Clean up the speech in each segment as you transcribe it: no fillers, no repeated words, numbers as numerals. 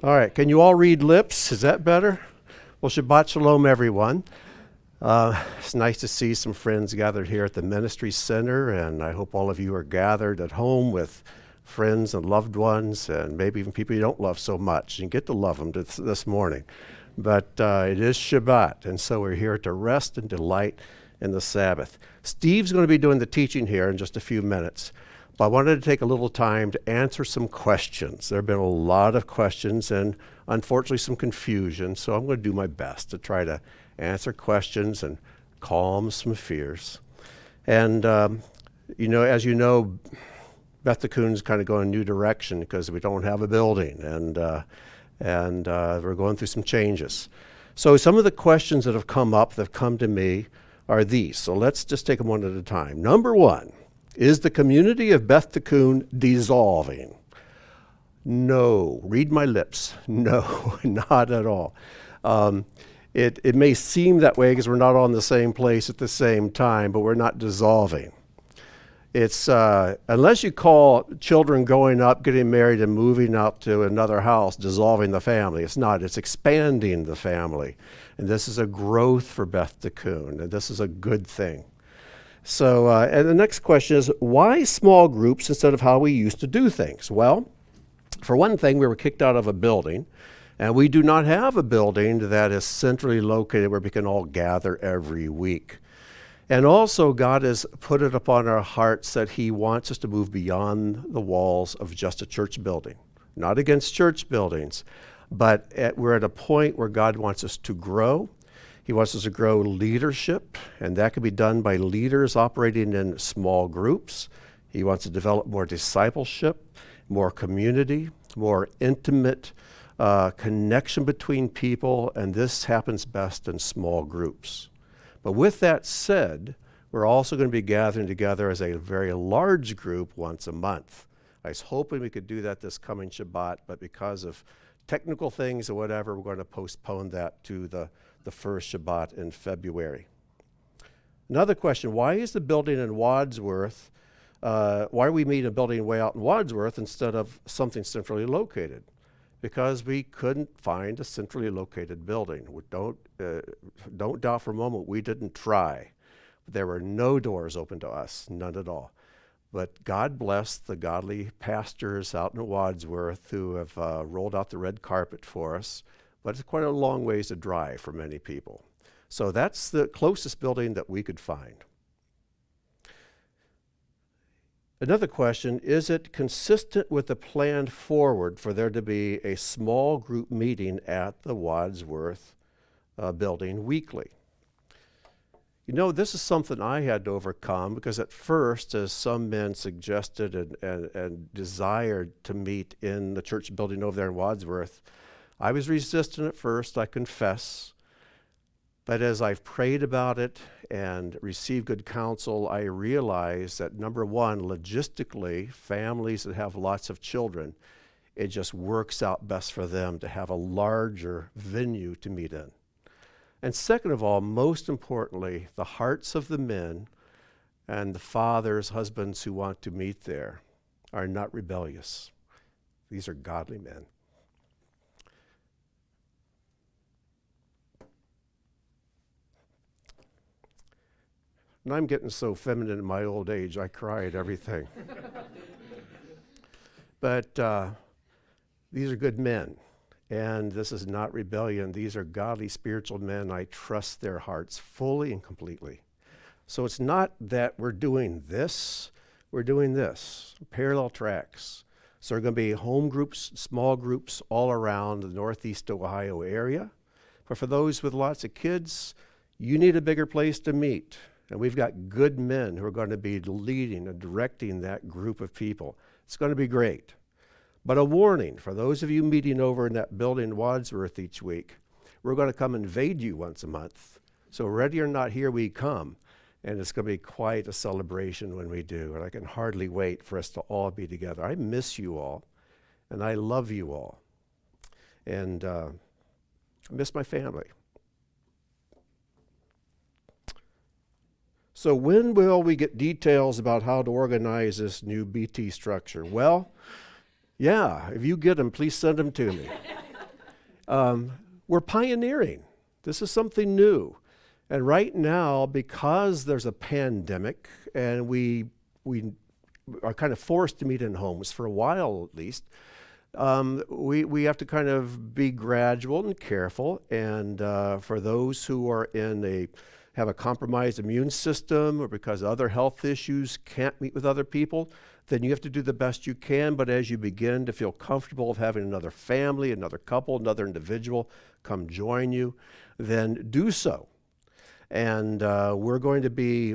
All right, can you all read lips? Is that better? Well, Shabbat Shalom, everyone. It's nice to see some friends gathered here at the Ministry Center, and I hope all of you are gathered at home with friends and loved ones, and maybe even people you don't love so much. You get to love them this morning. But it is Shabbat, and so we're here to rest and delight in the Sabbath. Steve's going to be doing the teaching here in just a few minutes. But I wanted to take a little time to answer some questions. There have been a lot of questions and unfortunately some confusion, so I'm going to do my best to try to answer questions and calm some fears. And, as you know, Beth Tikkun's kind of going a new direction because we don't have a building, and we're going through some changes. So some of the questions that have come up, that have come to me, are these. So let's just take them one at a time. Number one. Is the community of Beth Tikkun dissolving? No. Read my lips. No, not at all. It may seem that way because we're not on the same place at the same time, but we're not dissolving. It's unless you call children growing up, getting married, and moving up to another house dissolving the family. It's not. It's expanding the family. And this is a growth for Beth Tikkun, and this is a good thing. So, and the next question is, why small groups instead of how we used to do things? Well, for one thing, we were kicked out of a building, and we do not have a building that is centrally located where we can all gather every week. And also, God has put it upon our hearts that He wants us to move beyond the walls of just a church building. Not against church buildings, but we're at a point where God wants us to grow. He wants us to grow leadership, and that can be done by leaders operating in small groups. He wants to develop more discipleship, more community, more intimate connection between people, and this happens best in small groups. But with that said, we're also going to be gathering together as a very large group once a month. I was hoping we could do that this coming Shabbat, but because of technical things or whatever, we're going to postpone that to the first Shabbat in February. Another question, why is the building in Wadsworth, why are we meeting a building way out in Wadsworth instead of something centrally located? Because we couldn't find a centrally located building. Don't doubt for a moment we didn't try. There were no doors open to us, none at all. But God bless the godly pastors out in Wadsworth who have rolled out the red carpet for us. But it's quite a long ways to drive for many people. So that's the closest building that we could find. Another question, is it consistent with the plan forward for there to be a small group meeting at the Wadsworth building weekly? You know, this is something I had to overcome because at first, as some men suggested and desired to meet in the church building over there in Wadsworth, I was resistant at first, I confess, but as I've prayed about it and received good counsel, I realized that number one, logistically, families that have lots of children, it just works out best for them to have a larger venue to meet in. And second of all, most importantly, the hearts of the men and the fathers, husbands who want to meet there are not rebellious. These are godly men. And I'm getting so feminine in my old age, I cry at everything. But these are good men, and this is not rebellion. These are godly, spiritual men. I trust their hearts fully and completely. So it's not that we're doing this, parallel tracks. So there are going to be home groups, small groups all around the Northeast Ohio area. But for those with lots of kids, you need a bigger place to meet. And we've got good men who are going to be leading and directing that group of people. It's going to be great. But a warning, for those of you meeting over in that building in Wadsworth each week, we're going to come invade you once a month. So ready or not, here we come. And it's going to be quite a celebration when we do. And I can hardly wait for us to all be together. I miss you all, and I love you all. And I miss my family. So when will we get details about how to organize this new BT structure? Well, yeah, if you get them, please send them to me. We're pioneering. This is something new. And right now, because there's a pandemic and we are kind of forced to meet in homes for a while at least, we have to kind of be gradual and careful. And for those who are have a compromised immune system or because other health issues can't meet with other people, then you have to do the best you can. But as you begin to feel comfortable of having another family, another couple, another individual come join you, then do so. And we're going to be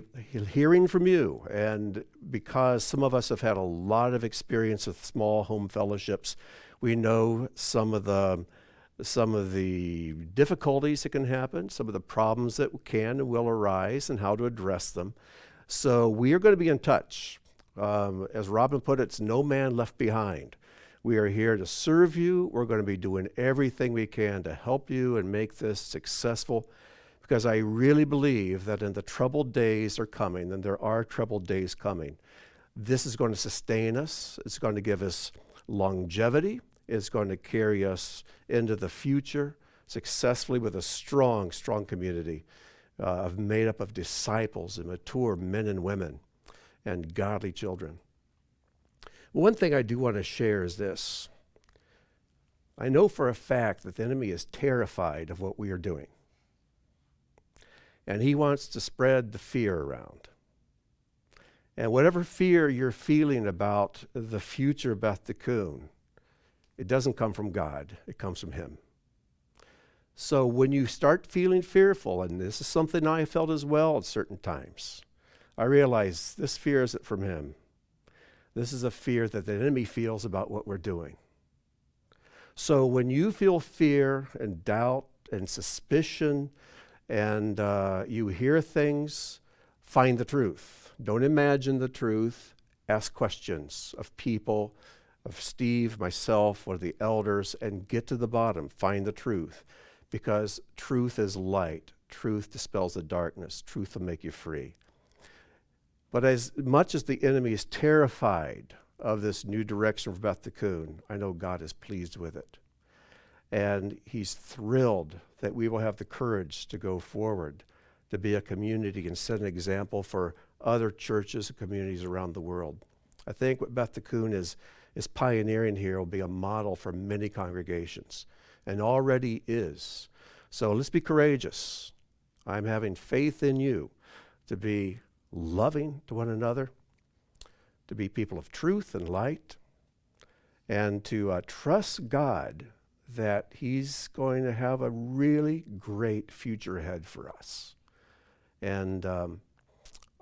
hearing from you. And because some of us have had a lot of experience with small home fellowships, we know some of the difficulties that can happen, some of the problems that can and will arise, and how to address them. So we are going to be in touch. As Robin put it, it's no man left behind. We are here to serve you. We're going to be doing everything we can to help you and make this successful, because I really believe that in the troubled days are coming, and there are troubled days coming. This is going to sustain us. It's going to give us longevity. It's going to carry us into the future successfully with a strong, strong community made up of disciples and mature men and women and godly children. One thing I do want to share is this. I know for a fact that the enemy is terrified of what we are doing. And he wants to spread the fear around. And whatever fear you're feeling about the future of Beth Tikkun, it doesn't come from God. It comes from him. So when you start feeling fearful, and this is something I felt as well at certain times, I realize this fear isn't from him. This is a fear that the enemy feels about what we're doing. So when you feel fear and doubt and suspicion, and you hear things, find the truth. Don't imagine the truth. Ask questions of people, of Steve, myself, or the elders, and get to the bottom. Find the truth, because truth is light. Truth dispels the darkness. Truth will make you free. But as much as the enemy is terrified of this new direction for Beth Tikkun, I know God is pleased with it. And he's thrilled that we will have the courage to go forward, to be a community and set an example for other churches and communities around the world. I think what Beth Tikkun is pioneering here will be a model for many congregations, and already is. So let's be courageous. I'm having faith in you to be loving to one another, to be people of truth and light, and to trust God that he's going to have a really great future ahead for us. And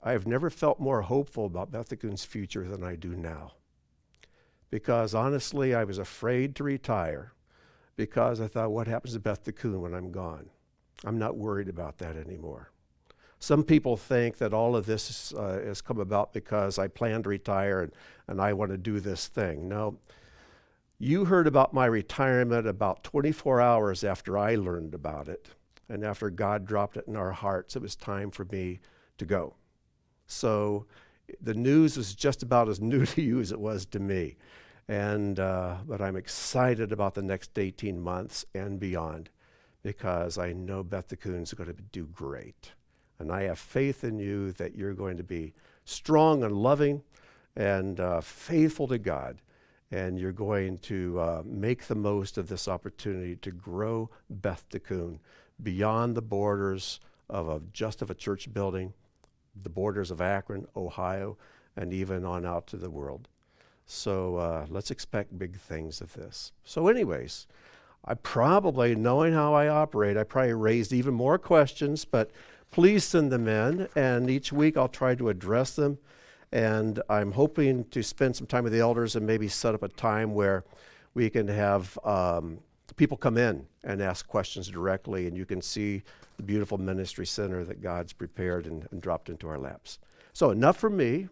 I've never felt more hopeful about Beth Tikkun's future than I do now. Because honestly, I was afraid to retire because I thought, what happens to Beth Tikkun when I'm gone? I'm not worried about that anymore. Some people think that all of this has come about because I plan to retire and I want to do this thing. No. You heard about my retirement about 24 hours after I learned about it, and after God dropped it in our hearts, it was time for me to go. So the news was just about as new to you as it was to me. But I'm excited about the next 18 months and beyond, because I know Beth Tikkun is going to do great. And I have faith in you that you're going to be strong and loving and faithful to God. And you're going to make the most of this opportunity to grow Beth Tikkun beyond the borders of just a church building, the borders of Akron, Ohio, and even on out to the world. So let's expect big things of this. So anyways, I probably, knowing how I operate, I probably raised even more questions, but please send them in, and each week I'll try to address them. And I'm hoping to spend some time with the elders and maybe set up a time where we can have people come in and ask questions directly, and you can see the beautiful ministry center that God's prepared and dropped into our laps. So enough from me.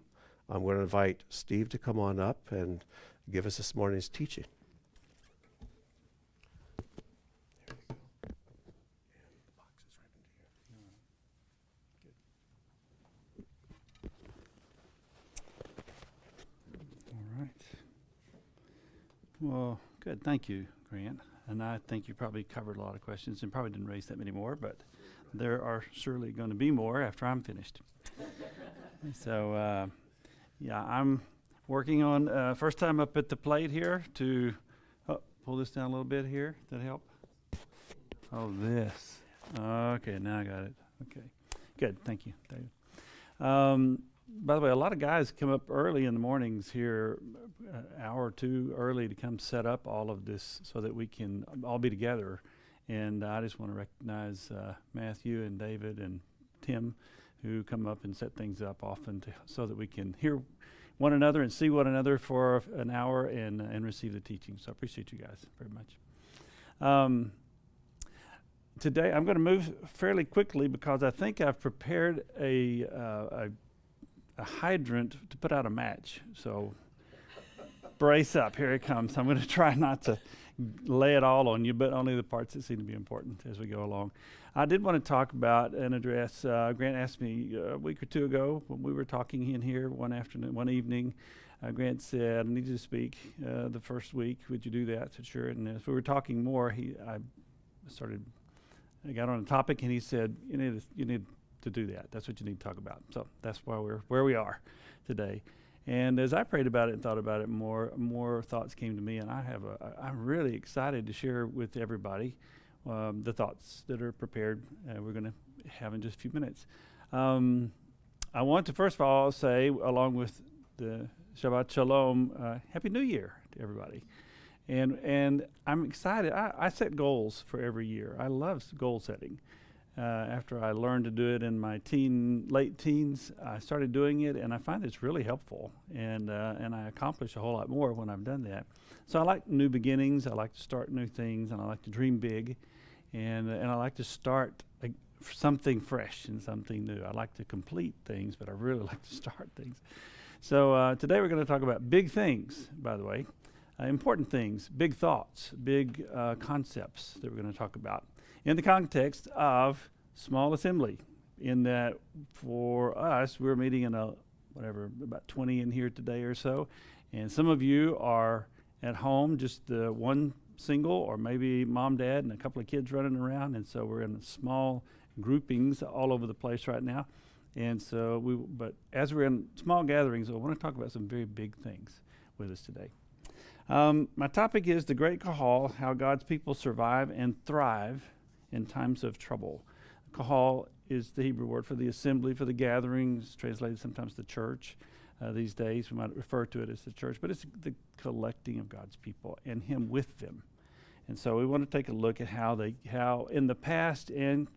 I'm going to invite Steve to come on up and give us this morning's teaching. Well, good. Thank you, Grant. and I think you probably covered a lot of questions and probably didn't raise that many more, but there are surely going to be more after I'm finished. So, yeah, I'm working on, first time up at the plate here to pull this down a little bit here. Did that help? Oh, this. Okay, now I got it. Okay, good. Thank you, David. By the way, a lot of guys come up early in the mornings here, an hour or two early to come set up all of this so that we can all be together. And I just want to recognize Matthew and David and Tim, who come up and set things up often so that we can hear one another and see one another for an hour and receive the teaching. So I appreciate you guys very much. Today I'm going to move fairly quickly because I think I've prepared a hydrant to put out a match. So brace up, here it comes. I'm going to try not to lay it all on you, but only the parts that seem to be important as we go along. I did want to talk about an address. Grant asked me a week or two ago when we were talking in here one evening. Grant said, I need you to speak the first week. Would you do that? I said, sure. And as we were talking more, I got on a topic and he said, you need to do that. That's what you need to talk about. So that's why we're where we are today. And as I prayed about it and thought about it more thoughts came to me, and I'm really excited to share with everybody the thoughts that are prepared. We're going to have in just a few minutes. I want to first of all say, along with the Shabbat Shalom, Happy New Year to everybody. And I'm excited. I set goals for every year. I love goal setting. After I learned to do it in my late teens, I started doing it, and I find it's really helpful. And I accomplish a whole lot more when I've done that. So I like new beginnings. I like to start new things, and I like to dream big, and I like to start something fresh and something new. I like to complete things, but I really like to start things. So today we're going to talk about big things, by the way, important things, big thoughts, big concepts that we're going to talk about in the context of small assembly, in that for us, we're meeting in about 20 in here today or so, and some of you are at home, just one single, or maybe mom, dad, and a couple of kids running around, and so we're in small groupings all over the place right now. And so but as we're in small gatherings, I want to talk about some very big things with us today. My topic is the Great Kahal, how God's people survive and thrive in times of trouble. Kahal is the Hebrew word for the assembly, for the gatherings, translated sometimes the church. These days we might refer to it as the church, but it's the collecting of God's people and Him with them. And so we want to take a look at how in the past and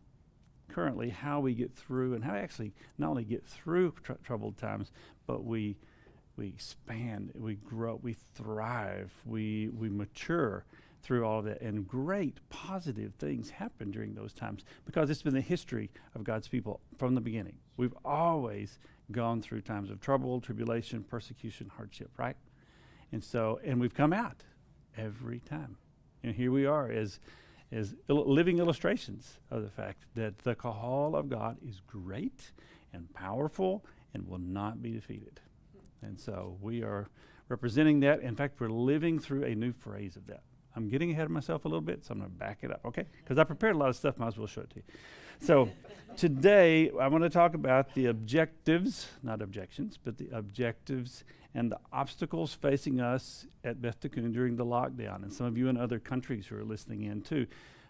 currently how we get through, and how actually not only get through troubled times, but we expand, we grow, we thrive, we mature through all of that, and great positive things happen during those times, because it's been the history of God's people from the beginning. We've always gone through times of trouble, tribulation, persecution, hardship, right? And we've come out every time. And here we are as living illustrations of the fact that the Kahal of God is great and powerful and will not be defeated. And so we are representing that. In fact, we're living through a new phrase of that. I'm getting ahead of myself a little bit, so I'm going to back it up, okay? Because I prepared a lot of stuff, might as well show it to you. So today, I want to talk about the objectives, not objections, but the objectives and the obstacles facing us at Beth Tikkun during the lockdown. And some of you in other countries who are listening in, too.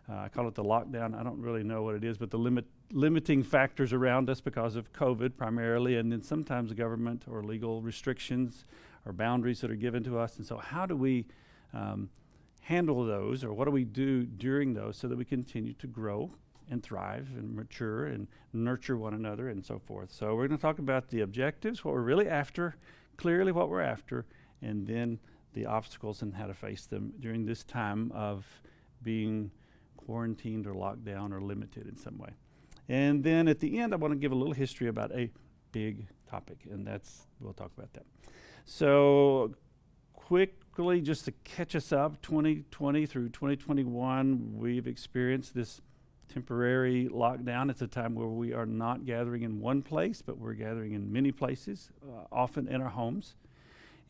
I call it the lockdown. I don't really know what it is, but the limiting factors around us because of COVID primarily, and then sometimes government or legal restrictions or boundaries that are given to us. And so how do we handle those, or what do we do during those so that we continue to grow and thrive and mature and nurture one another and so forth? So we're going to talk about the objectives, what we're really after, clearly what we're after, and then the obstacles and how to face them during this time of being quarantined or locked down or limited in some way. And then at the end, I want to give a little history about a big topic, and we'll talk about that. So quickly, just to catch us up, 2020 through 2021, we've experienced this temporary lockdown. It's a time where we are not gathering in one place, but we're gathering in many places, often in our homes.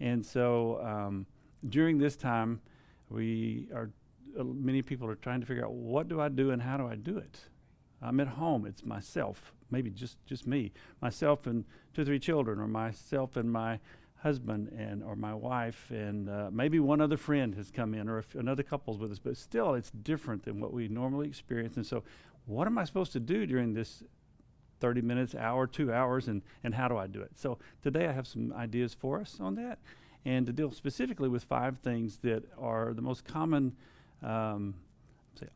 And so during this time, we are many people are trying to figure out, what do I do and how do I do it? I'm at home. It's myself, maybe just me, myself and 2 or 3 children, or myself and my husband or my wife, and maybe one other friend has come in, or if another couple's with us, but still it's different than what we normally experience. And so what am I supposed to do during this 30 minutes, hour, 2 hours, and how do I do it? So today I have some ideas for us on that, and to deal specifically with 5 things that are the most common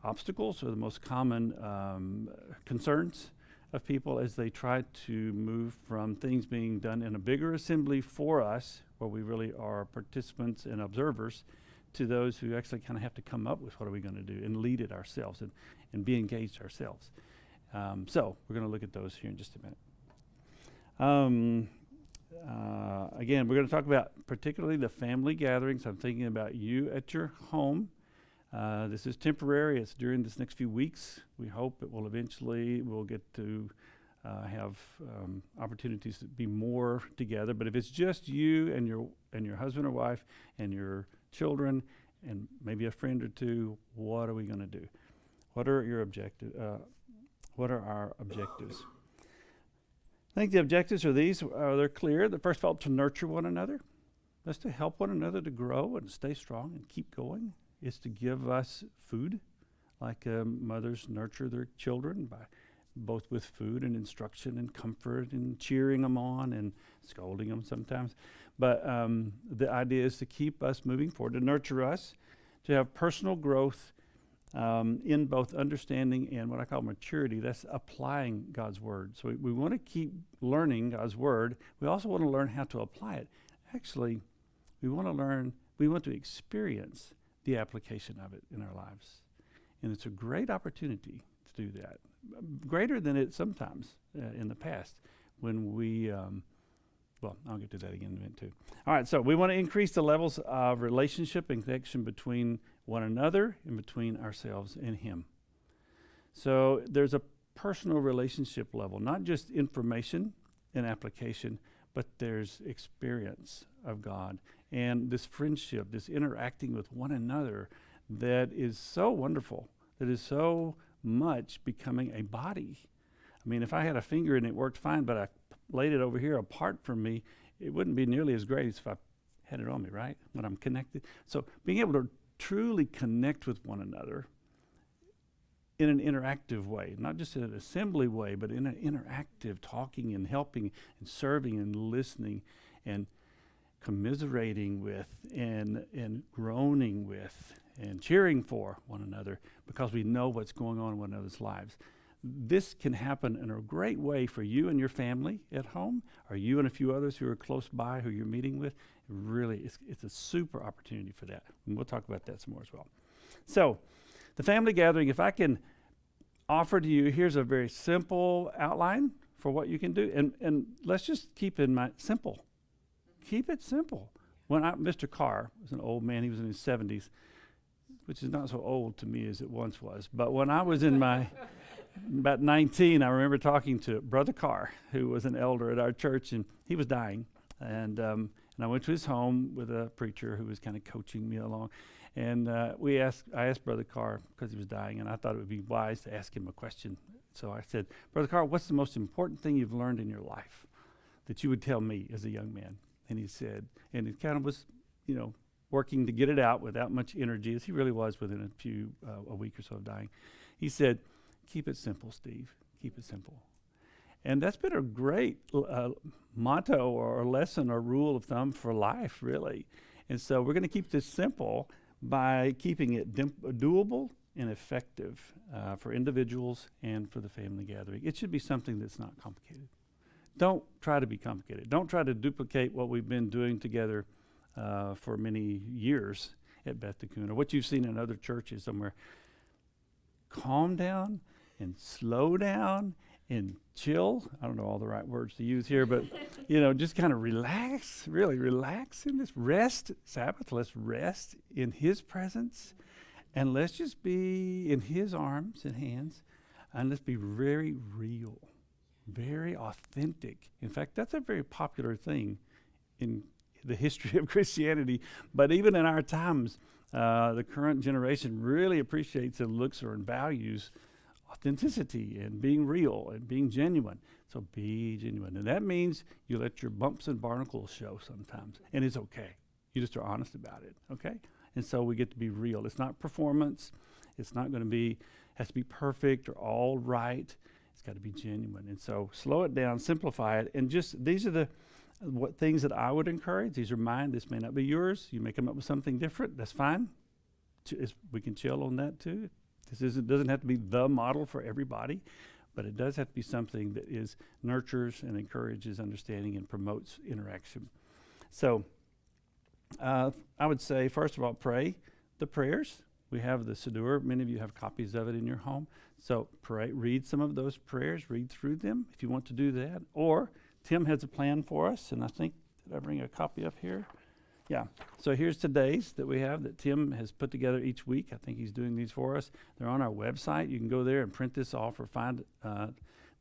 obstacles, or the most common concerns of people as they try to move from things being done in a bigger assembly for us, where we really are participants and observers, to those who actually kind of have to come up with what are we going to do and lead it ourselves and be engaged ourselves. So we're going to look at those here in just a minute. Again, we're going to talk about particularly the family gatherings. I'm thinking about you at your home. This is temporary. It's during this next few weeks. We hope it will eventually, we'll get to have opportunities to be more together. But if it's just you and your husband or wife and your children and maybe a friend or two, what are we going to do? What are your objectives? What are our objectives? I think the objectives are these. They're clear. The first of all, to nurture one another. That's to help one another to grow and stay strong and keep going. It's to give us food, like mothers nurture their children by both with food and instruction and comfort and cheering them on and scolding them sometimes. But the idea is to keep us moving forward, to nurture us, to have personal growth in both understanding and what I call maturity. That's applying God's word. So we want to keep learning God's word. We also want to learn how to apply it. Actually, we want to experience the application of it in our lives. And it's a great opportunity to do that. Greater than it sometimes in the past when we, I'll get to that again in a minute too. All right, so we want to increase the levels of relationship and connection between one another and between ourselves and Him. So there's a personal relationship level, not just information and application, but there's experience of God and this friendship, this interacting with one another that is so wonderful, that is so much becoming a body. I mean, if I had a finger and it worked fine, but I laid it over here apart from me, it wouldn't be nearly as great as if I had it on me, right? When I'm connected. So being able to truly connect with one another in an interactive way, not just in an assembly way, but in an interactive, talking and helping and serving and listening and commiserating with and groaning with and cheering for one another because we know what's going on in one another's lives. This can happen in a great way for you and your family at home, or you and a few others who are close by who you're meeting with. Really, it's a super opportunity for that. And we'll talk about that some more as well. So, the family gathering, if I can offer to you, here's a very simple outline for what you can do. And let's just keep in mind, simple. Keep it simple. Mr. Carr was an old man, he was in his 70s, which is not so old to me as it once was. But when I was in my about 19, I remember talking to Brother Carr, who was an elder at our church, and he was dying. And I went to his home with a preacher who was kind of coaching me along. And I asked Brother Carr, because he was dying, and I thought it would be wise to ask him a question. So I said, Brother Carr, what's the most important thing you've learned in your life that you would tell me as a young man? And he said, and it kind of was, working to get it out without much energy, as he really was within a week or so of dying. He said, keep it simple, Steve. Keep it simple. And that's been a great motto or lesson or rule of thumb for life, really. And so we're going to keep this simple by keeping it doable and effective for individuals and for the family gathering. It should be something that's not complicated. Don't try to be complicated. Don't try to duplicate what we've been doing together for many years at Beth Tikkun, or what you've seen in other churches somewhere. Calm down and slow down and chill. I don't know all the right words to use here, but just kind of relax, really relax in this rest. Sabbath, let's rest in His presence, and let's just be in His arms and hands, and let's be very real, very authentic. In fact, that's a very popular thing in the history of Christianity, but even in our times, The current generation really appreciates and looks or and values authenticity and being real and being genuine. So be genuine. And that means you let your bumps and barnacles show sometimes. And it's okay. You just are honest about it, okay? And so we get to be real. It's not performance. It's not going to be, has to be perfect or all right. It's got to be genuine. And so slow it down, simplify it, and just, these are the what things that I would encourage. These are mine. This may not be yours. You may come up with something different. That's fine. We can chill on that too. Doesn't have to be the model for everybody, but it does have to be something that nurtures and encourages understanding and promotes interaction. So I would say, first of all, pray the prayers. We have the Siddur. Many of you have copies of it in your home. So pray, read some of those prayers, read through them if you want to do that. Or Tim has a plan for us, and I think, did I bring a copy up here? Yeah. So here's today's that we have that Tim has put together each week. I think he's doing these for us. They're on our website. You can go there and print this off or find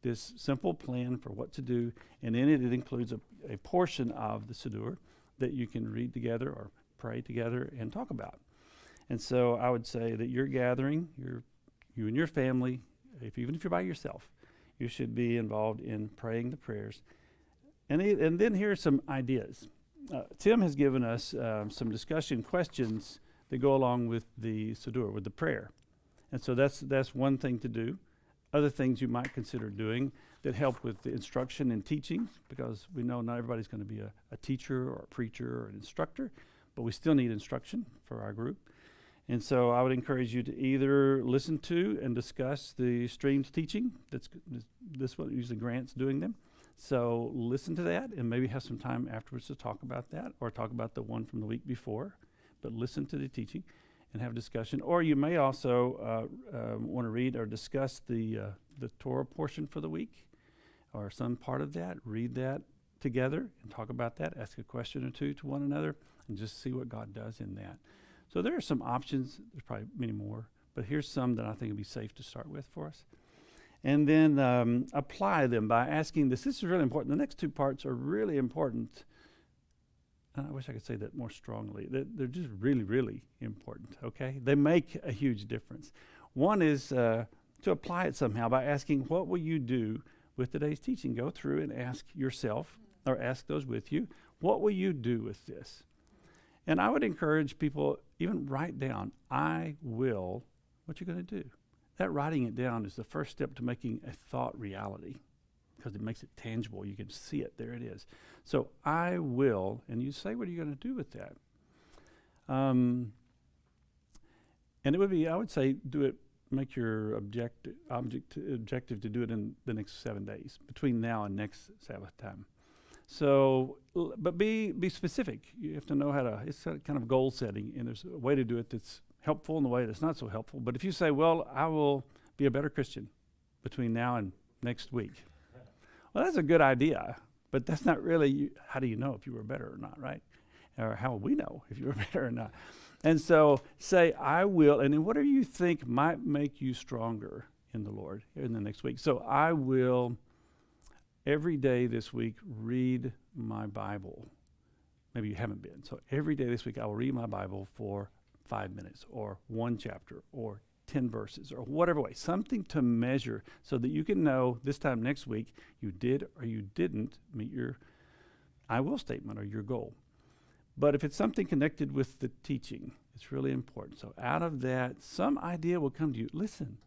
this simple plan for what to do. And in it includes a portion of the Siddur that you can read together or pray together and talk about. And so I would say that you're gathering, you and your family, even if you're by yourself, you should be involved in praying the prayers. And then here are some ideas. Tim has given us some discussion questions that go along with the Siddur, with the prayer. And so that's one thing to do. Other things you might consider doing that help with the instruction and teaching, because we know not everybody's going to be a teacher or a preacher or an instructor, but we still need instruction for our group. And so I would encourage you to either listen to and discuss the streamed teaching. This one, usually Grant's doing them. So listen to that and maybe have some time afterwards to talk about that or talk about the one from the week before. But listen to the teaching and have discussion. Or you may also want to read or discuss the Torah portion for the week or some part of that. Read that together and talk about that. Ask a question or two to one another and just see what God does in that. So there are some options. There's probably many more. But here's some that I think would be safe to start with for us. And then apply them by asking this. This is really important. The next two parts are really important. I wish I could say that more strongly. They're just really, really important, okay? They make a huge difference. One is to apply it somehow by asking, what will you do with today's teaching? Go through and ask yourself, or ask those with you, what will you do with this? And I would encourage people, even write down, I will, what you're going to do. That writing it down is the first step to making a thought reality because it makes it tangible. You can see it. There it is. So I will, and you say, what are you going to do with that? And it would be, I would say, do it, make your objective to do it in the next 7 days, between now and next Sabbath time. So, but be specific. You have to know how to, it's kind of goal setting, and there's a way to do it that's helpful and the way that's not so helpful. But if you say, well, I will be a better Christian between now and next week. Well, that's a good idea, but that's not really, how do you know if you were better or not, right? Or how will we know if you were better or not? And so say, I will, and then whatever you think might make you stronger in the Lord in the next week. So I will, every day this week, read my Bible. Maybe you haven't been. So every day this week, I will read my Bible for 5 minutes or one chapter or 10 verses or whatever way, something to measure so that you can know this time next week you did or you didn't meet your I will statement or your goal. But if it's something connected with the teaching, it's really important. So out of that, some idea will come to you. Listen.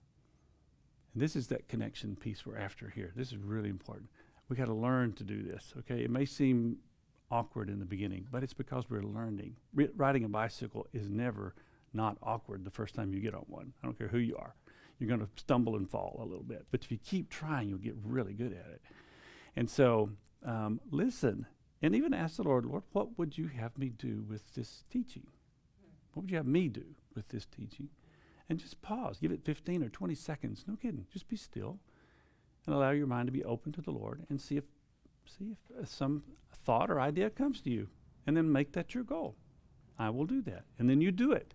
And this is that connection piece we're after here. This is really important. We got to learn to do this, okay? It may seem awkward in the beginning, but it's because we're learning. Riding a bicycle is never not awkward the first time you get on one. I don't care who you are. You're going to stumble and fall a little bit. But if you keep trying, you'll get really good at it. And so listen and even ask the Lord, what would you have me do with this teaching? What would you have me do with this teaching? And just pause. Give it 15 or 20 seconds. No kidding. Just be still and allow your mind to be open to the Lord and see if some thought or idea comes to you, and then make that your goal. I will do that. And then you do it.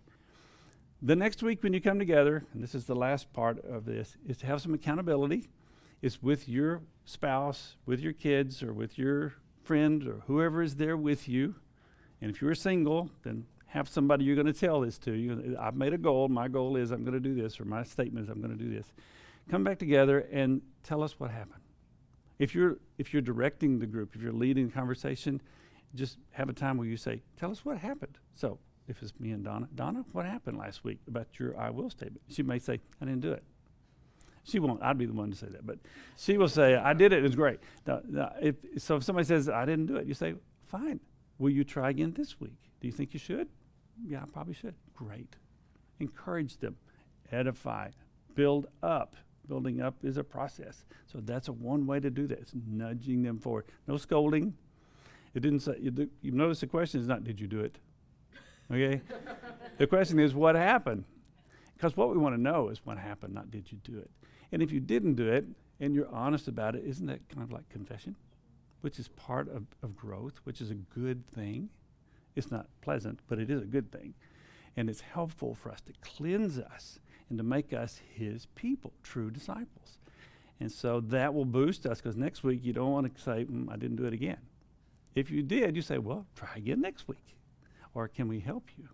The next week when you come together, and this is the last part of this, is to have some accountability. It's with your spouse, with your kids, or with your friend, or whoever is there with you. And if you're single, then have somebody you're going to tell this to. I've made a goal. My goal is I'm going to do this, or my statement is I'm going to do this. Come back together and tell us what happened. If you're directing the group, if you're leading the conversation, just have a time where you say, tell us what happened. So if it's me and Donna, what happened last week about your I will statement? She may say, I didn't do it. She won't. I'd be the one to say that. But she will say, I did it. It was great. Now, if somebody says, I didn't do it, you say, fine. Will you try again this week? Do you think you should? Yeah, I probably should. Great. Encourage them. Edify. Build up. Building up is a process. So that's one way to do that. It's nudging them forward. No scolding. It didn't say, you notice the question is not, did you do it? Okay? The question is, what happened? Because what we want to know is what happened, not did you do it. And if you didn't do it and you're honest about it, isn't that kind of like confession? Which is part of growth, which is a good thing. It's not pleasant, but it is a good thing. And it's helpful for us to cleanse us and to make us his people, true disciples. And so that will boost us, because next week you don't want to say, I didn't do it again. If you did, you say, well, try again next week. Or can we help you?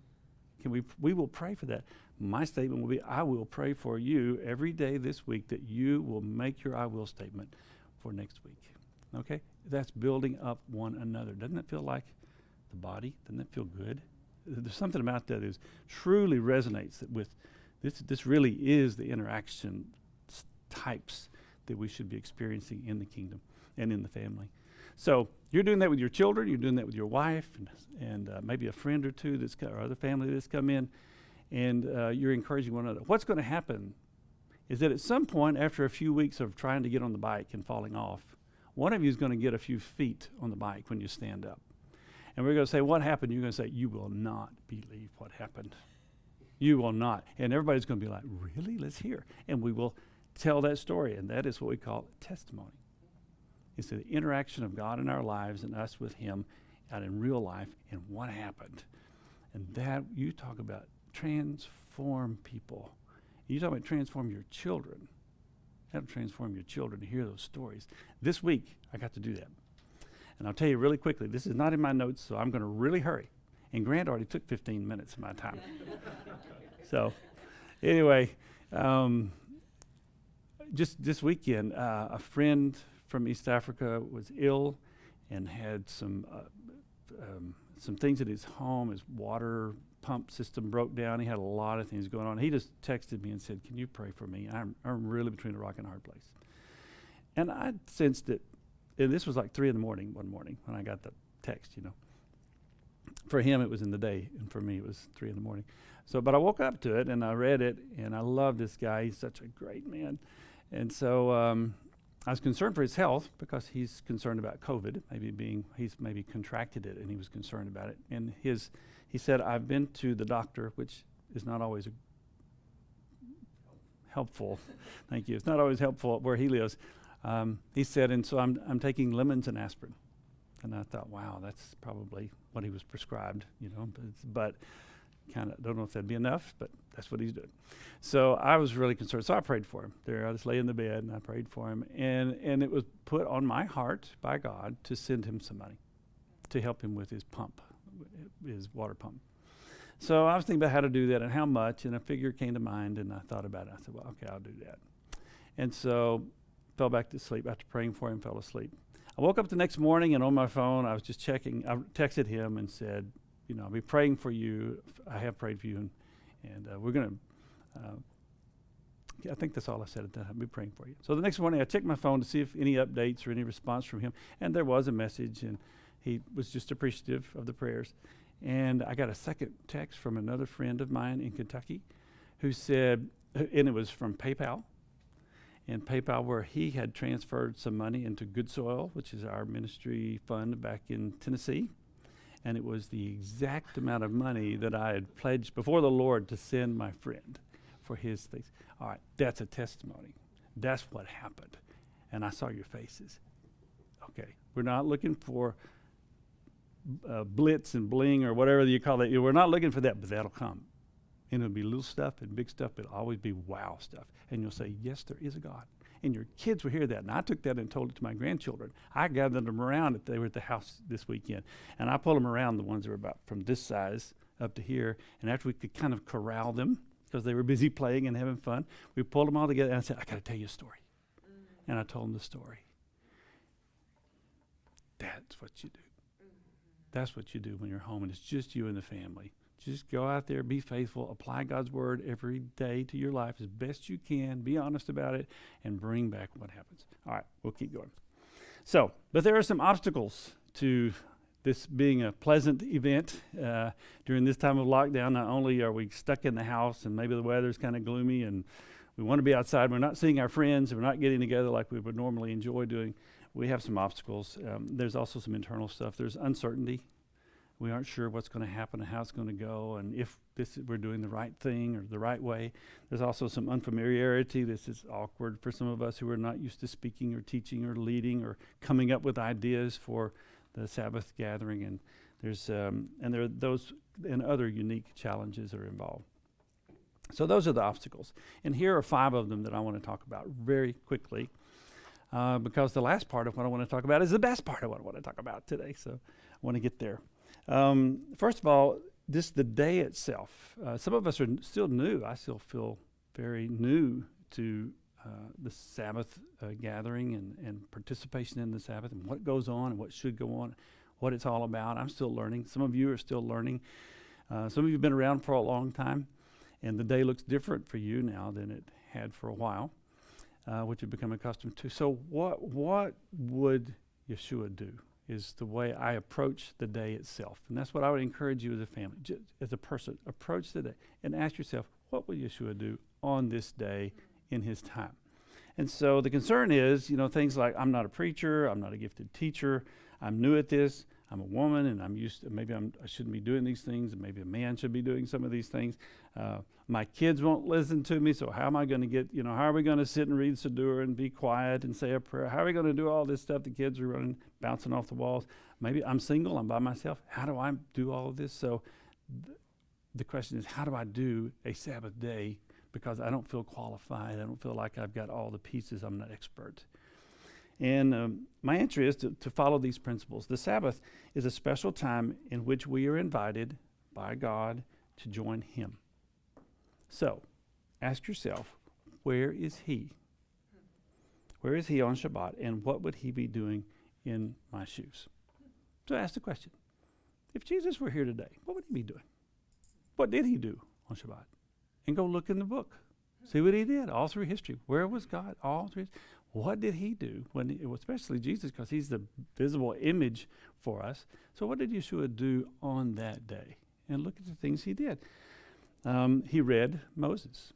We will pray for that. My statement will be, I will pray for you every day this week that you will make your I will statement for next week. Okay? That's building up one another. Doesn't it feel like the body? Doesn't it feel good? There's something about that is truly resonates with this really is the interaction types that we should be experiencing in the kingdom and in the family. So you're doing that with your children, you're doing that with your wife, and maybe a friend or two or other family that's come in, and you're encouraging one another. What's going to happen is that at some point, after a few weeks of trying to get on the bike and falling off, one of you is going to get a few feet on the bike when you stand up. And we're going to say, what happened? You're going to say, you will not believe what happened. You will not. And everybody's going to be like, really? Let's hear. And we will tell that story, and that is what we call testimony. It's the interaction of God in our lives and us with him out in real life and what happened. And that, you talk about transform people. You talk about transform your children. That'll transform your children to hear those stories. This week, I got to do that. And I'll tell you really quickly, this is not in my notes, so I'm going to really hurry. And Grant already took 15 minutes of my time. So anyway, just this weekend, a friend from East Africa was ill and had some things at his home. His water pump system broke down. He had a lot of things going on. He just texted me and said, can you pray for me? I'm really between a rock and a hard place. And I sensed it. And this was like 3 a.m. one morning when I got the text, For him, it was in the day, and for me, it was 3 a.m. So, but I woke up to it, and I read it, and I love this guy. He's such a great man. And so I was concerned for his health because he's concerned about COVID, he's maybe contracted it, and he was concerned about it. And he said, I've been to the doctor, which is not always helpful. Thank you. It's not always helpful where he lives. He said, and so I'm taking lemons and aspirin. And I thought, wow, that's probably what he was prescribed, but kind of don't know if that'd be enough, but that's what he's doing. So I was really concerned. So I prayed for him. There, I just lay in the bed and I prayed for him. And it was put on my heart by God to send him some money to help him with his pump, his water pump. So I was thinking about how to do that and how much, and a figure came to mind, and I thought about it. I said, well, okay, I'll do that. And so fell back to sleep. After praying for him, fell asleep. I woke up the next morning, and on my phone, I was just checking. I texted him and said, I'll be praying for you. I have prayed for you, and we're going to, I think that's all I said at that time. I'll be praying for you. So the next morning, I checked my phone to see if any updates or any response from him, and there was a message, and he was just appreciative of the prayers. And I got a second text from another friend of mine in Kentucky who said, and it was from PayPal, and PayPal where he had transferred some money into Good Soil, which is our ministry fund back in Tennessee. And it was the exact amount of money that I had pledged before the Lord to send my friend for his things. All right, that's a testimony. That's what happened. And I saw your faces. Okay, we're not looking for blitz and bling or whatever you call it. We're not looking for that, but that'll come. And it'll be little stuff and big stuff, but it'll always be wow stuff. And you'll say, yes, there is a God. And your kids will hear that. And I took that and told it to my grandchildren. I gathered them around if they were at the house this weekend. And I pulled them around, the ones that were about from this size up to here. And after we could kind of corral them because they were busy playing and having fun, we pulled them all together and I said, I got to tell you a story. And I told them the story. That's what you do. That's what you do when you're home and it's just you and the family. Just go out there, be faithful, apply God's word every day to your life as best you can, be honest about it, and bring back what happens. All right, we'll keep going. So, but there are some obstacles to this being a pleasant event during this time of lockdown. Not only are we stuck in the house and maybe the weather's kind of gloomy and we want to be outside, we're not seeing our friends, we're not getting together like we would normally enjoy doing. We have some obstacles. There's also some internal stuff. There's uncertainty. We aren't sure what's going to happen and how it's going to go and if we're doing the right thing or the right way. There's also some unfamiliarity. This is awkward for some of us who are not used to speaking or teaching or leading or coming up with ideas for the Sabbath gathering. And there are those and other unique challenges that are involved. So those are the obstacles. And here are 5 of them that I want to talk about very quickly. Because the last part of what I want to talk about is the best part of what I want to talk about today. So I want to get there. First of all, the day itself. Some of us are still new. I still feel very new to the Sabbath gathering and participation in the Sabbath and what goes on and what should go on, what it's all about. I'm still learning. Some of you are still learning. Some of you have been around for a long time, and the day looks different for you now than it had for a while. Which you've become accustomed to. So what would Yeshua do is the way I approach the day itself. And that's what I would encourage you as a family, as a person. Approach the day and ask yourself, what would Yeshua do on this day in his time? And so the concern is, things like I'm not a preacher, I'm not a gifted teacher, I'm new at this, I'm a woman and I'm used to, maybe I shouldn't be doing these things, and maybe a man should be doing some of these things. My kids won't listen to me, so how am I going to get, how are we going to sit and read Siddur and be quiet and say a prayer? How are we going to do all this stuff? The kids are running, bouncing off the walls. Maybe I'm single, I'm by myself. How do I do all of this? So the question is, how do I do a Sabbath day? Because I don't feel qualified. I don't feel like I've got all the pieces. I'm not expert. And my answer is to follow these principles. The Sabbath is a special time in which we are invited by God to join him. So, ask yourself, where is he? Where is he on Shabbat, and what would he be doing in my shoes? So ask the question, if Jesus were here today, what would he be doing? What did he do on Shabbat? And go look in the book. See what he did all through history. Where was God all through history? What did he do, especially Jesus, because he's the visible image for us. So what did Yeshua do on that day? And look at the things he did. He read Moses.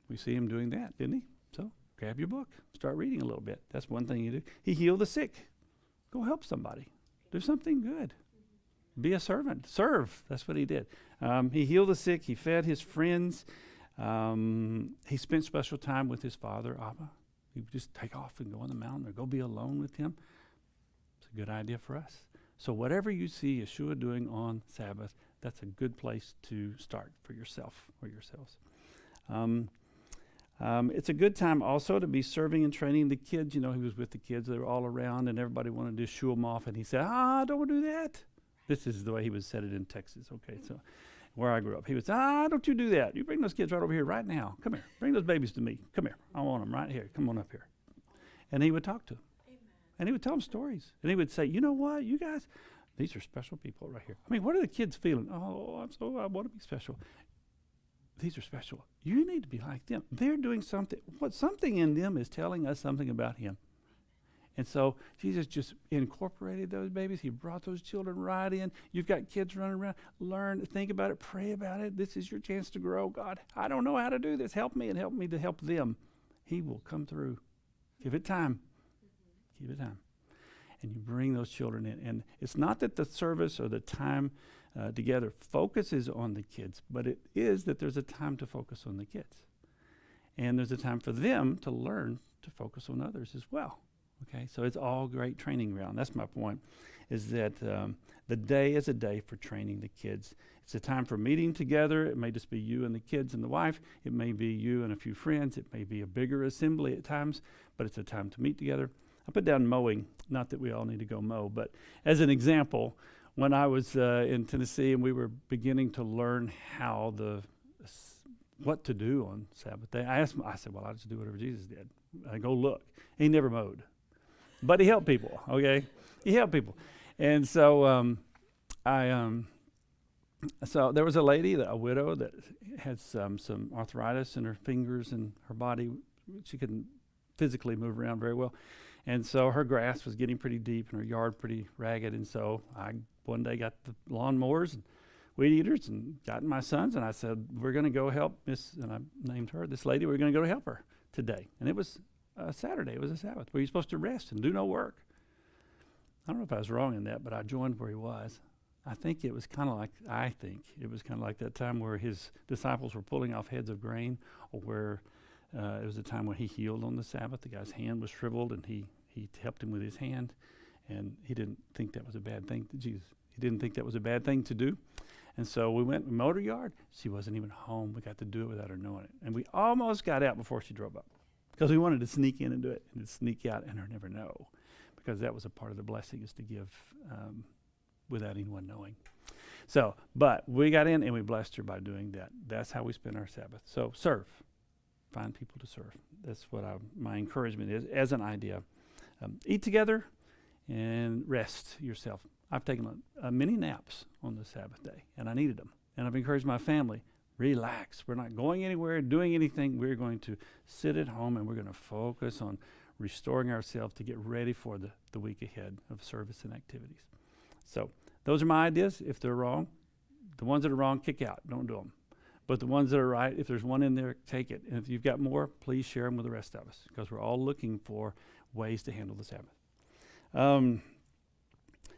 We see him doing that, didn't he? So grab your book, start reading a little bit. That's one thing you do. He healed the sick. Go help somebody. Do something good. Be a servant. Serve. That's what he did. He healed the sick. He fed his friends. He spent special time with his father, Abba. He would just take off and go on the mountain or go be alone with him. It's a good idea for us. So whatever you see Yeshua doing on Sabbath, that's a good place to start for yourself or yourselves. It's a good time also to be serving and training the kids. He was with the kids. They were all around, and everybody wanted to shoo them off. And he said, don't do that. This is the way he would said it in Texas. Okay, so where I grew up. He would say, don't you do that. You bring those kids right over here right now. Come here. Bring those babies to me. Come here. I want them right here. Come on up here. And he would talk to them. Amen. And he would tell them stories. And he would say, you know what, you guys, these are special people right here. I mean, what are the kids feeling? I want to be special. These are special. You need to be like them. They're doing something. Something in them is telling us something about him. And so Jesus just incorporated those babies. He brought those children right in. You've got kids running around. Learn, think about it, pray about it. This is your chance to grow. God, I don't know how to do this. Help me and help me to help them. He will come through. Give it time. Give it time. And you bring those children in. And it's not that the service or the time together focuses on the kids, but it is that there's a time to focus on the kids. And there's a time for them to learn to focus on others as well. Okay, so it's all great training ground. That's my point, is that the day is a day for training the kids. It's a time for meeting together. It may just be you and the kids and the wife. It may be you and a few friends. It may be a bigger assembly at times, but it's a time to meet together. I put down mowing, not that we all need to go mow, but as an example, when I was in Tennessee and we were beginning to learn what to do on Sabbath day, I said, well, I'll just do whatever Jesus did. I go look. He never mowed, but he helped people, okay? He helped people. And so so there was a lady, a widow, that had some arthritis in her fingers and her body. She couldn't physically move around very well. And so her grass was getting pretty deep and her yard pretty ragged. And so I one day got the lawnmowers and weed eaters and got my sons, and I said, we're going to go help Miss, and I named her, this lady, we're going to go to help her today. And it was a Saturday, it was a Sabbath, where you're supposed to rest and do no work. I don't know if I was wrong in that, but I joined where he was. I think it was kind of like that time where his disciples were pulling off heads of grain, or where it was a time when he healed on the Sabbath. The guy's hand was shriveled, and he helped him with his hand, and he didn't think that was a bad thing to Jesus. He didn't think that was a bad thing to do. And so we went and mowed her yard. She wasn't even home. We got to do it without her knowing it. And we almost got out before she drove up, because we wanted to sneak in and do it and to sneak out and her never know, because that was a part of the blessing, is to give without anyone knowing. So, but we got in and we blessed her by doing that. That's how we spend our Sabbath. So serve. Find people to serve. That's what my encouragement is as an idea. Eat together and rest yourself. I've taken many naps on the Sabbath day, and I needed them. And I've encouraged my family, relax. We're not going anywhere, doing anything. We're going to sit at home, and we're going to focus on restoring ourselves to get ready for the week ahead of service and activities. So those are my ideas. If they're wrong, the ones that are wrong, kick out. Don't do them. But the ones that are right, if there's one in there, take it. And if you've got more, please share them with the rest of us, because we're all looking for ways to handle the Sabbath.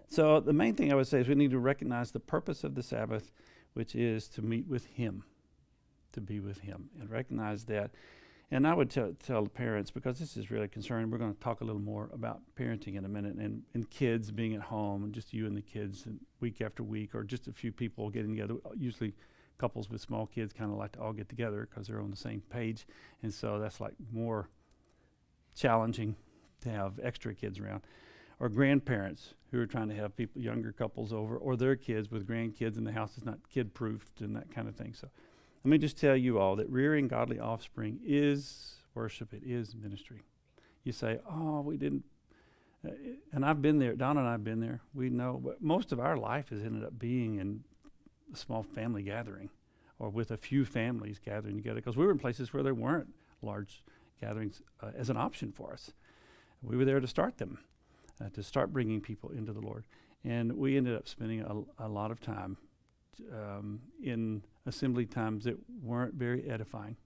So the main thing I would say is we need to recognize the purpose of the Sabbath, which is to meet with Him, to be with Him, and recognize that. And I would tell the parents, because this is really concerning, we're going to talk a little more about parenting in a minute, and kids being at home, and just you and the kids, and week after week, or just a few people getting together. Usually couples with small kids kind of like to all get together because they're on the same page, and so that's like more challenging to have extra kids around. Or grandparents who are trying to have younger couples over, or their kids with grandkids, and the house is not kid-proofed and that kind of thing. So let me just tell you all that rearing godly offspring is worship. It is ministry. You say, oh, we didn't, and I've been there. Donna and I have been there. We know, but most of our life has ended up being in a small family gathering, or with a few families gathering together, because we were in places where there weren't large gatherings as an option for us. We were there to start them. To start bringing people into the Lord. And we ended up spending a lot of time in assembly times that weren't very edifying.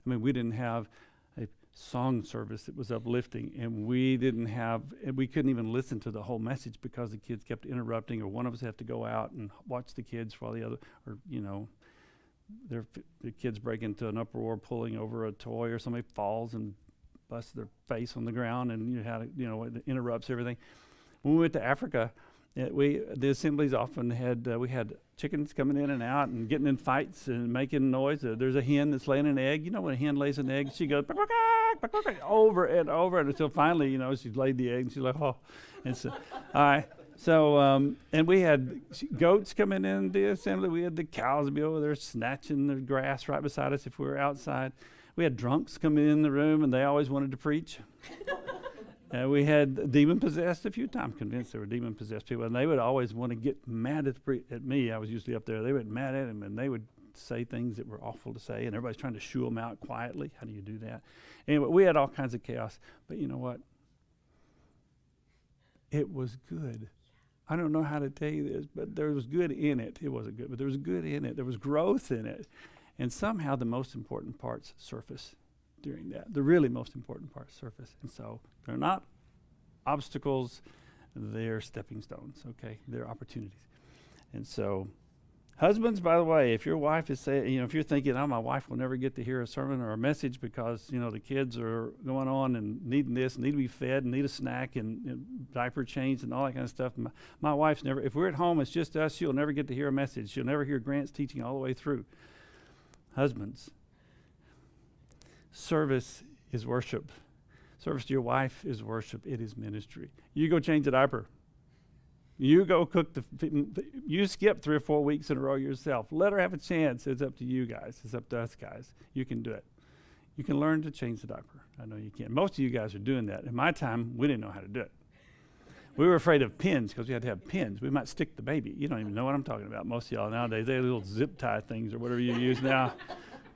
I mean, we didn't have a song service that was uplifting, and we couldn't even listen to the whole message because the kids kept interrupting, or one of us had to go out and watch the kids while the other, or, the kids break into an uproar pulling over a toy, or somebody falls and busts their face on the ground, and it interrupts everything. When we went to Africa, the assemblies often had we had chickens coming in and out and getting in fights and making noise. There's a hen that's laying an egg. You know, when a hen lays an egg, she goes over and over until finally, she's laid the egg, and she's like, oh. And so, all right. So, and we had goats coming in the assembly. We had the cows be over there snatching the grass right beside us if we were outside. We had drunks come in the room, and they always wanted to preach. We had demon-possessed a few times, convinced there were demon-possessed people, and they would always want to get mad at me. I was usually up there. They would get mad at him, and they would say things that were awful to say, and everybody's trying to shoo them out quietly. How do you do that? Anyway, we had all kinds of chaos, but you know what? It was good. I don't know how to tell you this, but there was good in it. It wasn't good, but there was good in it. There was growth in it. And somehow the most important parts surface during that. The really most important parts surface. And so they're not obstacles, they're stepping stones, okay? They're opportunities. And so husbands, by the way, if your wife is saying, if you're thinking, my wife will never get to hear a sermon or a message because, the kids are going on and needing this, need to be fed, and need a snack and diaper changed and all that kind of stuff. My wife's never, if we're at home, it's just us, she'll never get to hear a message. She'll never hear Grant's teaching all the way through. Husbands, service is worship. Service to your wife is worship. It is ministry. You go change a diaper. You go cook you skip 3 or 4 weeks in a row yourself. Let her have a chance. It's up to you guys. It's up to us guys. You can do it. You can learn to change the diaper. I know you can. Most of you guys are doing that. In my time, we didn't know how to do it. We were afraid of pins because we had to have pins. We might stick the baby. You don't even know what I'm talking about. Most of y'all nowadays, they have little zip tie things or whatever you use now.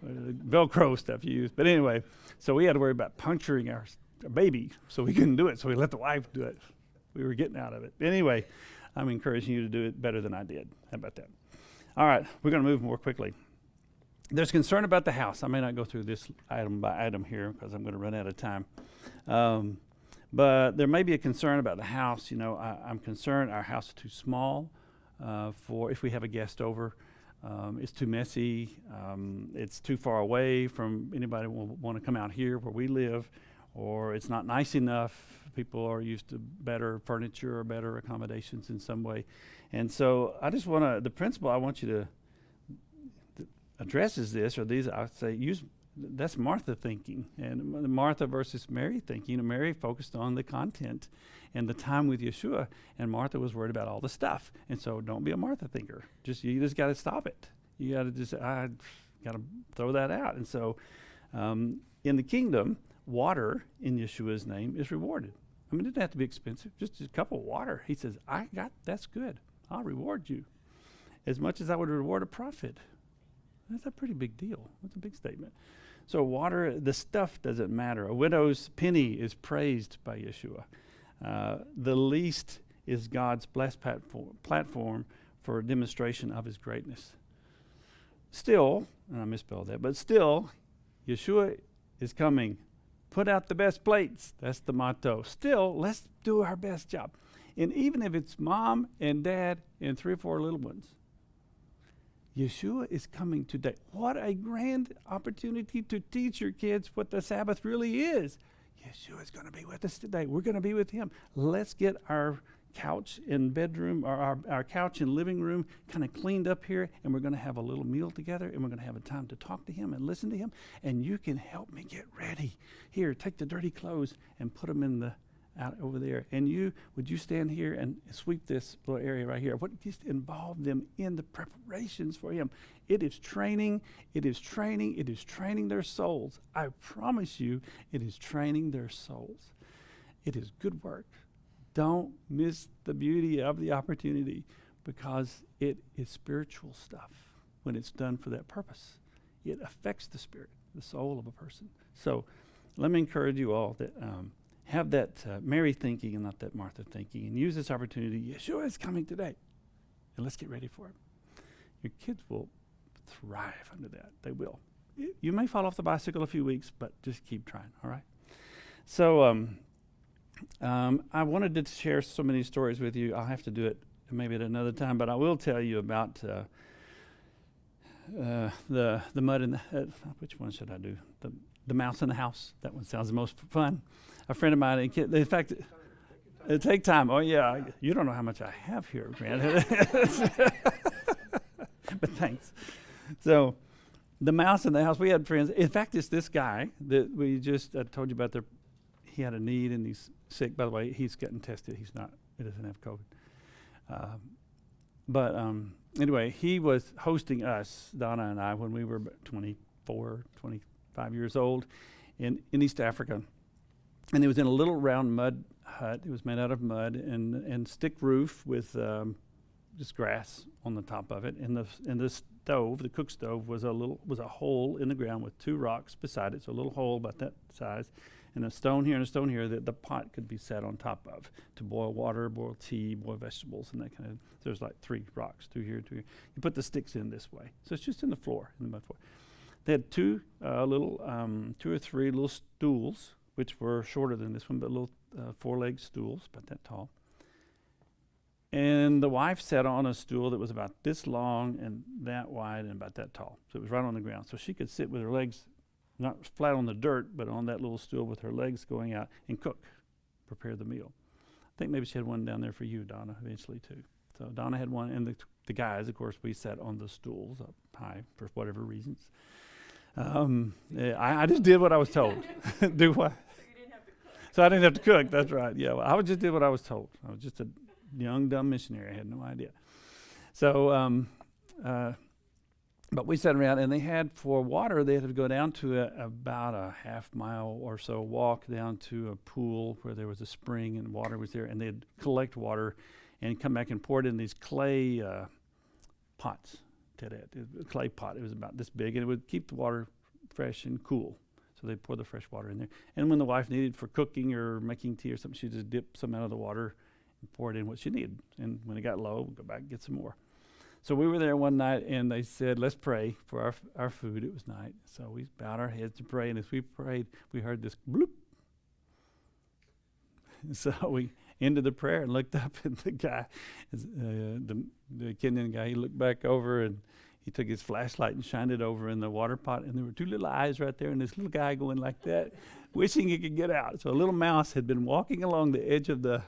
Velcro stuff you use. But anyway, so we had to worry about puncturing our baby, so we couldn't do it. So we let the wife do it. We were getting out of it. Anyway, I'm encouraging you to do it better than I did. How about that? All right, we're going to move more quickly. There's concern about the house. I may not go through this item by item here because I'm going to run out of time. But there may be a concern about the house. You know, I'm concerned our house is too small for if we have a guest over. It's too messy. It's too far away from anybody will want to come out here where we live, or it's not nice enough. People are used to better furniture or better accommodations in some way. And so I just want to, the principle I want you to address is this, or these, I say, that's Martha thinking, and Martha versus Mary thinking. You know, Mary focused on the content and the time with Yeshua, and Martha was worried about all the stuff. And so don't be a Martha thinker. You just got to stop it. You got to just, I got to throw that out. And so in the kingdom, water in Yeshua's name is rewarded. I mean, it doesn't have to be expensive. Just a cup of water. He says, that's good. I'll reward you as much as I would reward a prophet. That's a pretty big deal. That's a big statement. So water, the stuff doesn't matter. A widow's penny is praised by Yeshua. The least is God's blessed platform for a demonstration of his greatness. Still, and I misspelled that, but still, Yeshua is coming. Put out the best plates. That's the motto. Still, let's do our best job. And even if it's mom and dad and 3 or 4 little ones, Yeshua is coming today. What a grand opportunity to teach your kids what the Sabbath really is. Yeshua is going to be with us today. We're going to be with him. Let's get our couch in bedroom, or our couch in living room kind of cleaned up here, and we're going to have a little meal together, and we're going to have a time to talk to him and listen to him, and you can help me get ready. Here, take the dirty clothes and put them out over there. And would you stand here and sweep this little area right here? Just involve them in the preparations for him. It is training their souls. I promise you, it is training their souls. It is good work. Don't miss the beauty of the opportunity, because it is spiritual stuff when it's done for that purpose. It affects the spirit, the soul of a person. So let me encourage you all that have that Mary thinking and not that Martha thinking, and use this opportunity. Yeshua is coming today, and let's get ready for him. Your kids will thrive under that. They will. You may fall off the bicycle a few weeks, but just keep trying, all right? So I wanted to share so many stories with you. I'll have to do it maybe at another time, but I will tell you about the mud in the which one should I do? The mouse in the house. That one sounds the most fun. A friend of mine, in fact, it take time. Oh yeah, you don't know how much I have here, Grant. But thanks. So the mouse in the house, we had friends. In fact, it's this guy that we just told you about. He had a need and he's sick. By the way, he's getting tested. He doesn't have COVID. But anyway, he was hosting us, Donna and I, when we were 24, 25 years old in East Africa. And it was in a little round mud hut. It was made out of mud and stick roof with just grass on the top of it. And the stove, the cook stove, was a hole in the ground with 2 rocks beside it. So a little hole about that size, and a stone here and a stone here that the pot could be set on top of to boil water, boil tea, boil vegetables, and that kind of. So there's like 3 rocks, 2 here, 2 here. You put the sticks in this way. So it's just in the floor, in the mud floor. They had 2 or 3 little stools, which were shorter than this one, but little 4-legged stools, about that tall. And the wife sat on a stool that was about this long and that wide and about that tall. So it was right on the ground. So she could sit with her legs not flat on the dirt, but on that little stool with her legs going out and cook, prepare the meal. I think maybe she had one down there for you, Donna, eventually too. So Donna had one, and the guys, of course, we sat on the stools up high for whatever reasons. I just did what I was told. Do what? So you didn't have to cook. So I didn't have to cook. That's right. Yeah, well, I just did what I was told. I was just a young, dumb missionary. I had no idea. So, but we sat around, and they had, for water, they had to go down to about a half mile or so walk down to a pool where there was a spring and water was there, and they'd collect water and come back and pour it in these clay pots. A clay pot. It was about this big, and it would keep the water fresh and cool. So they'd pour the fresh water in there. And when the wife needed for cooking or making tea or something, she'd just dip some out of the water and pour it in what she needed. And when it got low, we'd go back and get some more. So we were there one night, and they said, let's pray for our food. It was night. So we bowed our heads to pray, and as we prayed, we heard this bloop. So we ended the prayer and looked up, and the guy, the Kenyan guy, he looked back over, and he took his flashlight and shined it over in the water pot, and there were two little eyes right there, and this little guy going like that, wishing he could get out. So a little mouse had been walking along the edge of the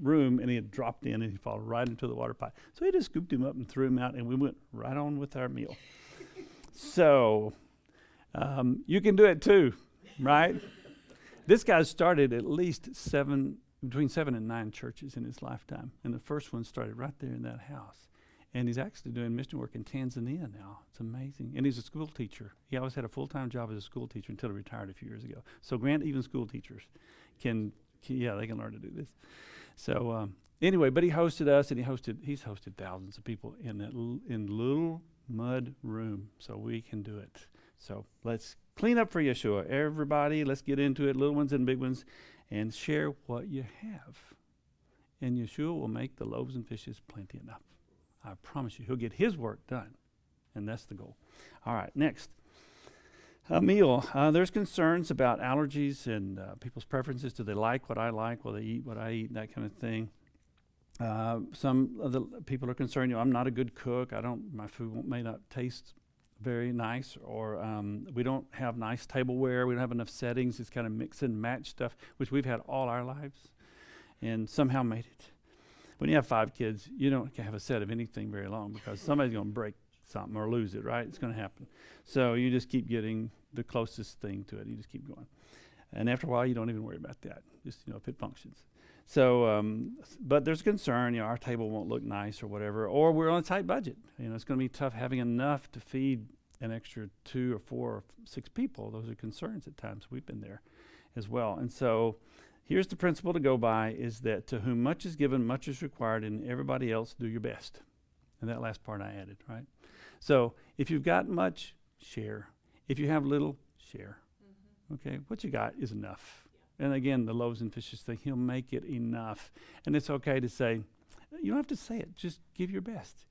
room, and he had dropped in, and he fell right into the water pot. So he just scooped him up and threw him out, and we went right on with our meal. So you can do it too, right? This guy started at least between 7 and 9 churches in his lifetime, and the first one started right there in that house. And he's actually doing mission work in Tanzania now. It's amazing. And he's a school teacher. He always had a full-time job as a school teacher until he retired a few years ago. So grant even school teachers they can learn to do this. So anyway, but he hosted us, and he's hosted thousands of people in that little mud room. So we can do it. So let's clean up for Yeshua. Everybody, let's get into it, little ones and big ones, and share what you have. And Yeshua will make the loaves and fishes plenty enough. I promise you, he'll get his work done. And that's the goal. All right, next. A meal. There's concerns about allergies and people's preferences. Do they like what I like? Will they eat what I eat? That kind of thing. Some of the people are concerned, I'm not a good cook. My food may not taste very nice, or we don't have nice tableware. We don't have enough settings. It's kind of mix and match stuff, which we've had all our lives and somehow made it. When you have 5 kids, you don't have a set of anything very long because somebody's going to break something or lose it, right? It's going to happen. So you just keep getting the closest thing to it. You just keep going. And after a while, you don't even worry about that, just, if it functions. So, but there's concern, our table won't look nice or whatever, or we're on a tight budget. It's going to be tough having enough to feed an extra 2 or 4 or 6 people. Those are concerns at times. We've been there as well. And so here's the principle to go by, is that to whom much is given, much is required, and everybody else do your best. And that last part I added, right? So if you've got much, share. If you have little, share. Mm-hmm. Okay, what you got is enough. Yeah. And again, the loaves and fishes thing, he'll make it enough. And it's okay to say, you don't have to say it, just give your best.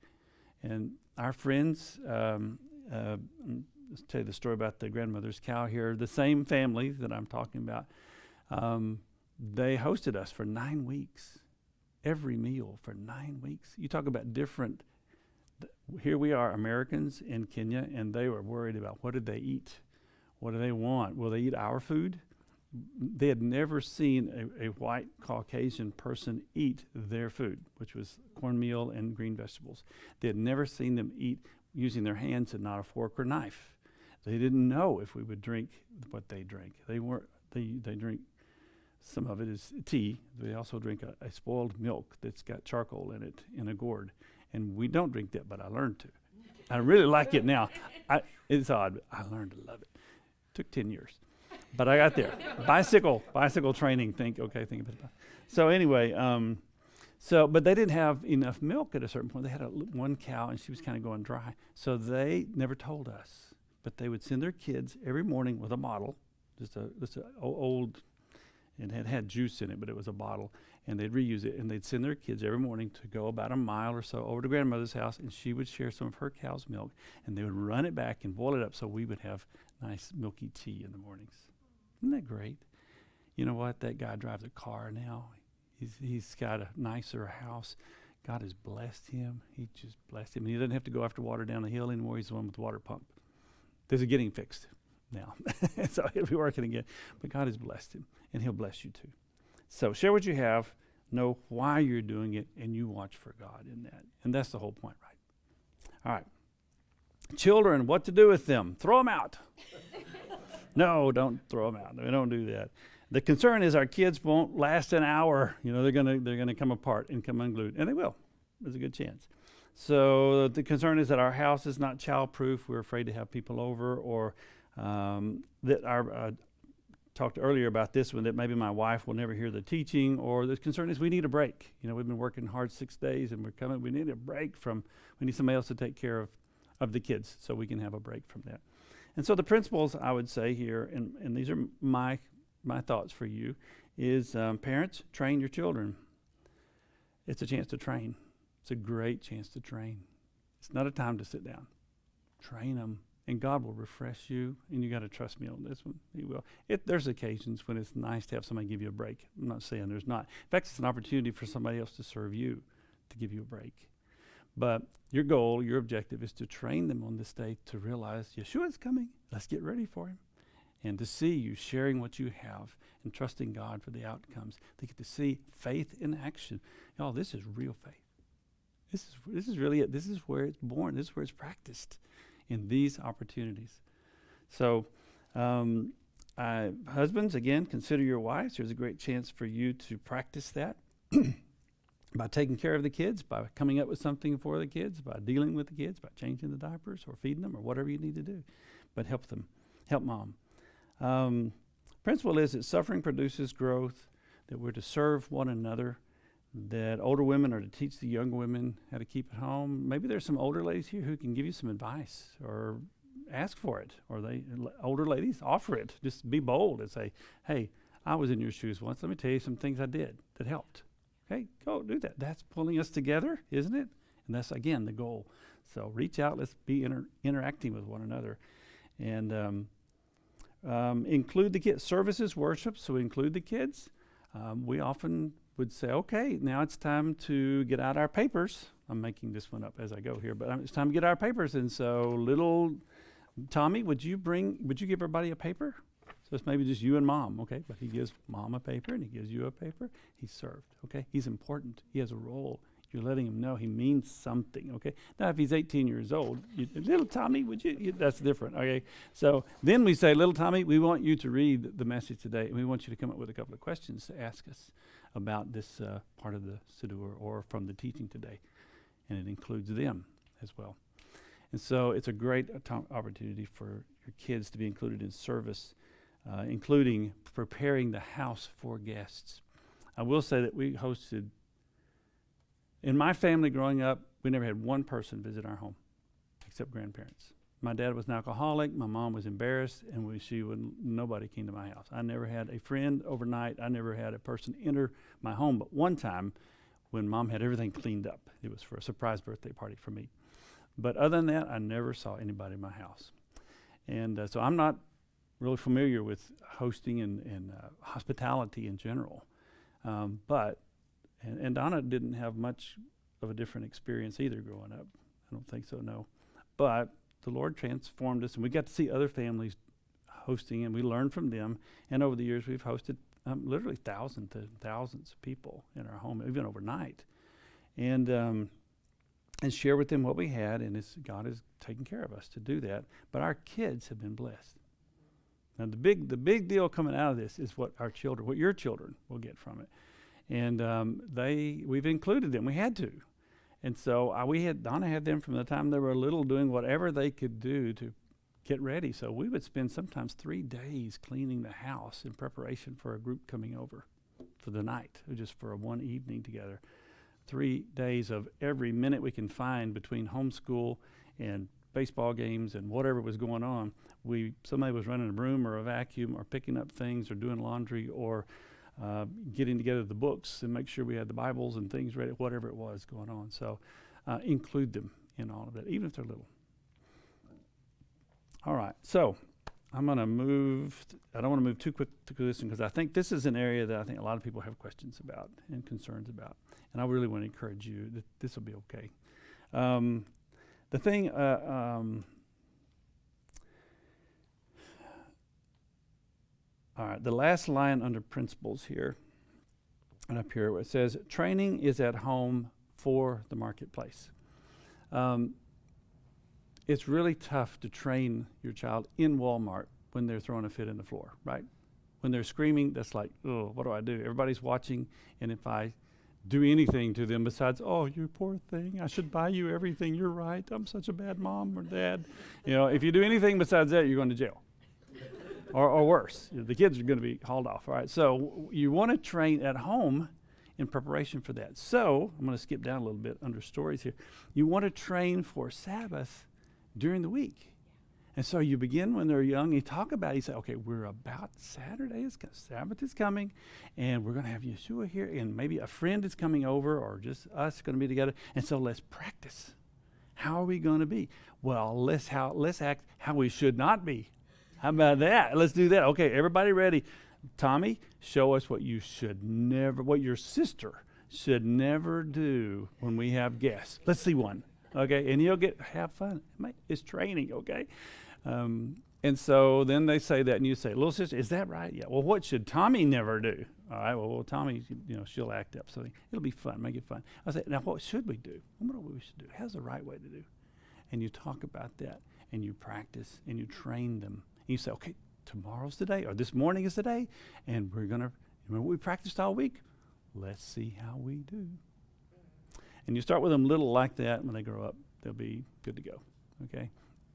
And our friends, let's tell you the story about the grandmother's cow here. The same family that I'm talking about, they hosted us for 9 weeks, every meal for 9 weeks. You talk about different, here we are, Americans in Kenya, and they were worried about what did they eat? What do they want? Will they eat our food? They had never seen a white Caucasian person eat their food, which was cornmeal and green vegetables. They had never seen them eat using their hands and not a fork or knife. They didn't know if we would drink what they drank. They drink, some of it is tea. They also drink a spoiled milk that's got charcoal in it in a gourd. And we don't drink that, but I learned to. I really like it now. It's odd, but I learned to love it. Took 10 years. But I got there. Bicycle training. Think about it. So anyway, but they didn't have enough milk at a certain point. They had one cow, and she was kind of going dry. So they never told us. But they would send their kids every morning with a bottle, just a old, and it had juice in it, but it was a bottle. And they'd reuse it, and they'd send their kids every morning to go about a mile or so over to grandmother's house, and she would share some of her cow's milk, and they would run it back and boil it up so we would have nice milky tea in the mornings. Isn't that great? You know what? That guy drives a car now. He's got a nicer house. God has blessed him. He just blessed him. And he doesn't have to go after water down the hill anymore. He's the one with the water pump. This is getting fixed now. So he'll be working again. But God has blessed him, and he'll bless you too. So share what you have, know why you're doing it, and you watch for God in that. And that's the whole point, right? All right. Children, what to do with them? Throw them out. No, don't throw them out. We don't do that. The concern is our kids won't last an hour. They're gonna come apart and come unglued, and they will. There's a good chance. So the concern is that our house is not child-proof. We're afraid to have people over, or that our talked earlier about this one, that maybe my wife will never hear the teaching, or the concern is we need a break. We've been working hard 6 days, and we need a break we need somebody else to take care of the kids, so we can have a break from that. And so the principles I would say here, and these are my thoughts for you, is parents, train your children. It's a chance to train. It's a great chance to train. It's not a time to sit down. Train them, and God will refresh you, and you got to trust me on this one. He will. There's occasions when it's nice to have somebody give you a break. I'm not saying there's not. In fact, it's an opportunity for somebody else to serve you, to give you a break. But your goal, your objective is to train them on this day to realize Yeshua's coming. Let's get ready for him. And to see you sharing what you have and trusting God for the outcomes. They get to see faith in action. Y'all, this is real faith. This is really it. This is where it's born. This is where it's practiced, in these opportunities. So, husbands, again, consider your wives. Here's a great chance for you to practice that by taking care of the kids, by coming up with something for the kids, by dealing with the kids, by changing the diapers or feeding them or whatever you need to do. But help them. Help mom. Principle is that suffering produces growth, that we're to serve one another, that older women are to teach the younger women how to keep at home. Maybe there's some older ladies here who can give you some advice or ask for it, or older ladies offer it. Just be bold and say, hey, I was in your shoes once. Let me tell you some things I did that helped. Okay, go do that. That's pulling us together, isn't it? And that's, again, the goal. So reach out. Let's be interacting with one another. And include the kids. Services, worship, so include the kids. We often would say, okay, now it's time to get out our papers. I'm making this one up as I go here, but it's time to get our papers. And so little Tommy, would you give everybody a paper? So it's maybe just you and mom, okay? But he gives mom a paper and he gives you a paper. He's served, okay? He's important. He has a role. You're letting him know he means something, okay? Now, if he's 18 years old, little Tommy, would you that's different, okay? So then we say, little Tommy, we want you to read the message today, and we want you to come up with a couple of questions to ask us about this part of the Siddur or from the teaching today. And it includes them as well. And so it's a great opportunity for your kids to be included in service, including preparing the house for guests. I will say that we hosted, in my family growing up, we never had one person visit our home except grandparents. My dad was an alcoholic. My mom was embarrassed, and nobody came to my house. I never had a friend overnight. I never had a person enter my home. But one time, when mom had everything cleaned up, it was for a surprise birthday party for me. But other than that, I never saw anybody in my house. And so I'm not really familiar with hosting and hospitality in general. But Donna didn't have much of a different experience either growing up. I don't think so, no. But the Lord transformed us, and we got to see other families hosting, and we learned from them. And over the years, we've hosted literally thousands of people in our home, even overnight. And share with them what we had, and God has taken care of us to do that. But our kids have been blessed. Now, the big deal coming out of this is what your children will get from it. And we've included them. We had to. And so Donna had them from the time they were little doing whatever they could do to get ready. So we would spend sometimes 3 days cleaning the house in preparation for a group coming over for the night, just for one evening together. 3 days of every minute we can find between homeschool and baseball games and whatever was going on. Somebody was running a broom or a vacuum or picking up things or doing laundry or getting together the books and make sure we had the Bibles and things ready, whatever it was going on. So include them in all of that, even if they're little. All right, so I'm going to move. I don't want to move too quick to this one because I think this is an area that I think a lot of people have questions about and concerns about. And I really want to encourage you that this will be okay. The thing, all right, the last line under principles here, and up here, it says, training is at home for the marketplace. It's really tough to train your child in Walmart when they're throwing a fit in the floor, right? When they're screaming, that's like, oh, what do I do? Everybody's watching, and if I do anything to them besides, oh, you poor thing, I should buy you everything, you're right, I'm such a bad mom or dad. If you do anything besides that, you're going to jail. or worse, the kids are going to be hauled off, all right? So you want to train at home in preparation for that. So I'm going to skip down a little bit under stories here. You want to train for Sabbath during the week. And so you begin when they're young, you talk about it, you say, okay, we're about Sabbath is coming, and we're going to have Yeshua here, and maybe a friend is coming over, or just us going to be together, and so let's practice. How are we going to be? Well, let's act how we should not be. How about that? Let's do that. Okay, everybody ready? Tommy, show us what your sister should never do when we have guests. Let's see one. Okay, and you'll have fun. It's training, okay? And so then they say that, and you say, little sister, is that right? Yeah. Well, what should Tommy never do? All right, well, Tommy, she'll act up. So it'll be fun, make it fun. I say, now what should we do? I wonder what we should do. How's the right way to do? And you talk about that, and you practice, and you train them. And you say, okay, tomorrow's the day, or this morning is the day, and we're going to, remember we practiced all week? Let's see how we do. And you start with them little like that. When they grow up, they'll be good to go, okay?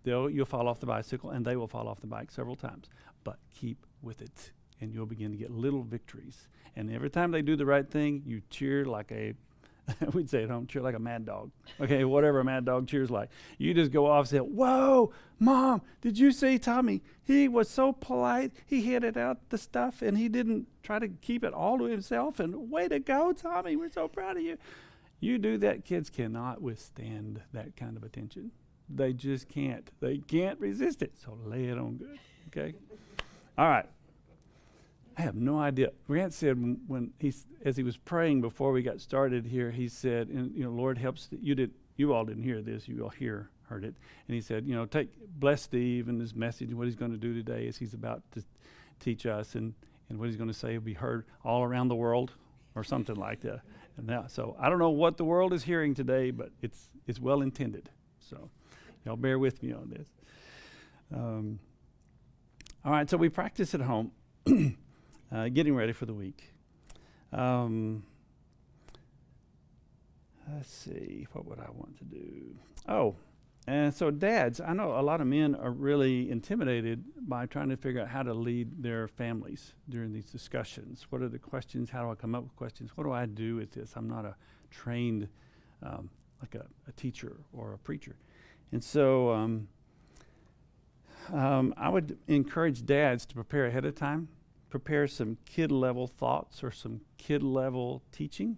You'll fall off the bicycle, and they will fall off the bike several times. But keep with it, and you'll begin to get little victories. And every time they do the right thing, you cheer like we'd say at home, cheer like a mad dog. Okay, whatever a mad dog cheers like. You just go off and say, whoa, Mom, did you see Tommy? He was so polite. He handed out the stuff, and he didn't try to keep it all to himself. And way to go, Tommy. We're so proud of you. You do that, kids cannot withstand that kind of attention. They just can't. They can't resist it. So lay it on good, okay? All right. I have no idea. Grant said as he was praying before we got started here, he said, Lord helps. You all didn't hear this. You all heard it. And he said, bless Steve and his message and what he's going to do today as he's about to teach us, and what he's going to say will be heard all around the world, or something like that. And now, so I don't know what the world is hearing today, but it's well intended. So y'all bear with me on this. All right, so we practice at home, getting ready for the week. Let's see, what would I want to do? Oh, and so dads, I know a lot of men are really intimidated by trying to figure out how to lead their families during these discussions. What are the questions? How do I come up with questions? What do I do with this? I'm not a trained, like a teacher or a preacher. And so I would encourage dads to prepare ahead of time, prepare some kid-level thoughts or some kid-level teaching.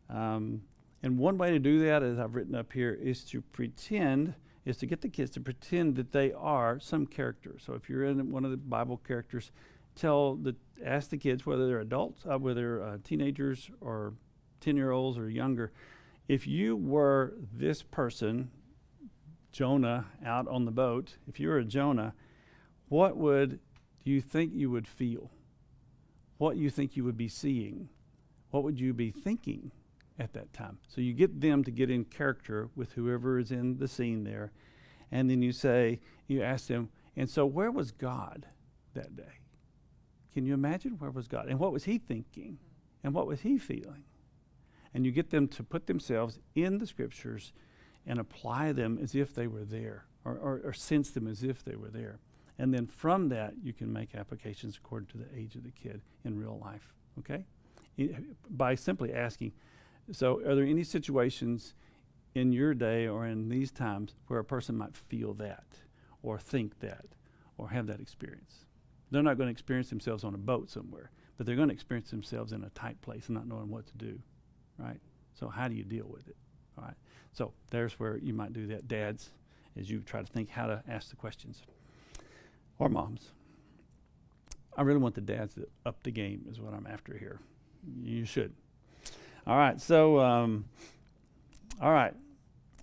And one way to do that, as I've written up here, is to get the kids to pretend that they are some character. So if you're in one of the Bible characters, ask the kids, whether they're adults, whether teenagers or 10-year-olds or younger, if you were this person, Jonah, out on the boat, if you were a Jonah, what do you think you would feel? What do you think you would be seeing? What would you be thinking at that time? So you get them to get in character with whoever is in the scene there, and then you ask them, and so where was God that day? Can you imagine where was God? And what was he thinking? And what was he feeling? And you get them to put themselves in the scriptures and apply them as if they were there, or sense them as if they were there. And then from that, you can make applications according to the age of the kid in real life, okay? By simply asking, so are there any situations in your day or in these times where a person might feel that or think that or have that experience? They're not going to experience themselves on a boat somewhere, but they're going to experience themselves in a tight place and not knowing what to do, right? So how do you deal with it, all right? So there's where you might do that, dads, as you try to think how to ask the questions. Or moms. I really want the dads to up the game is what I'm after here. You should. All right, so, all right,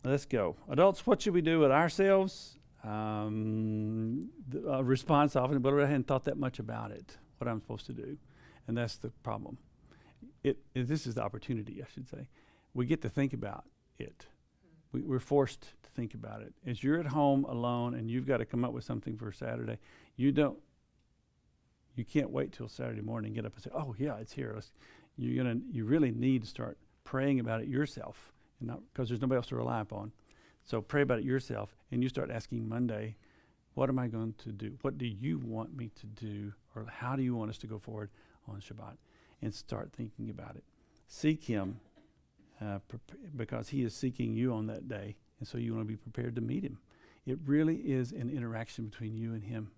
let's go. Adults, what should we do with ourselves? The response often, but I hadn't thought that much about it, what I'm supposed to do. And that's the problem. This is the opportunity, I should say. We get to think about it. We're forced to think about it. As you're at home alone and you've got to come up with something for Saturday, you You can't wait till Saturday morning and get up and say, oh, yeah, it's here. You really need to start praying about it yourself, and not because there's nobody else to rely upon. So pray about it yourself, and you start asking Monday, what am I going to do? What do you want me to do? Or how do you want us to go forward on Shabbat? And start thinking about it. Seek him because he is seeking you on that day, and so you want to be prepared to meet him. It really is an interaction between you and him,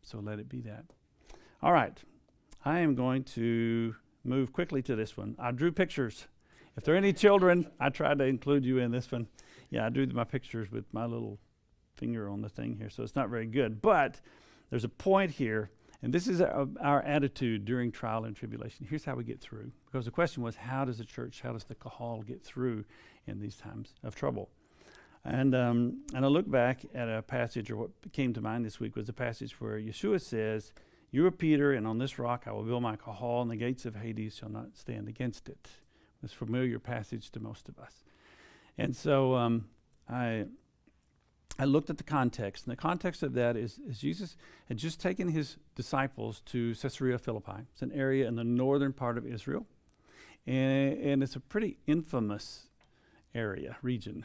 so let it be that. All right, I am going to move quickly to this one. I drew pictures. If there are any children, I tried to include you in this one. Yeah, I drew my pictures with my little finger on the thing here, so it's not very good. But there's a point here, and this is our attitude during trial and tribulation. Here's how we get through. Because the question was, how does the church, how does the Kahal get through in these times of trouble? And I look back at a passage, or what came to mind this week was a passage where Yeshua says, you are Peter, and on this rock I will build my Kahal, and the gates of Hades shall not stand against it. It's a familiar passage to most of us. And so I looked at the context, and the context of that is Jesus had just taken his disciples to Caesarea Philippi. It's an area in the northern part of Israel, and it's a pretty infamous region.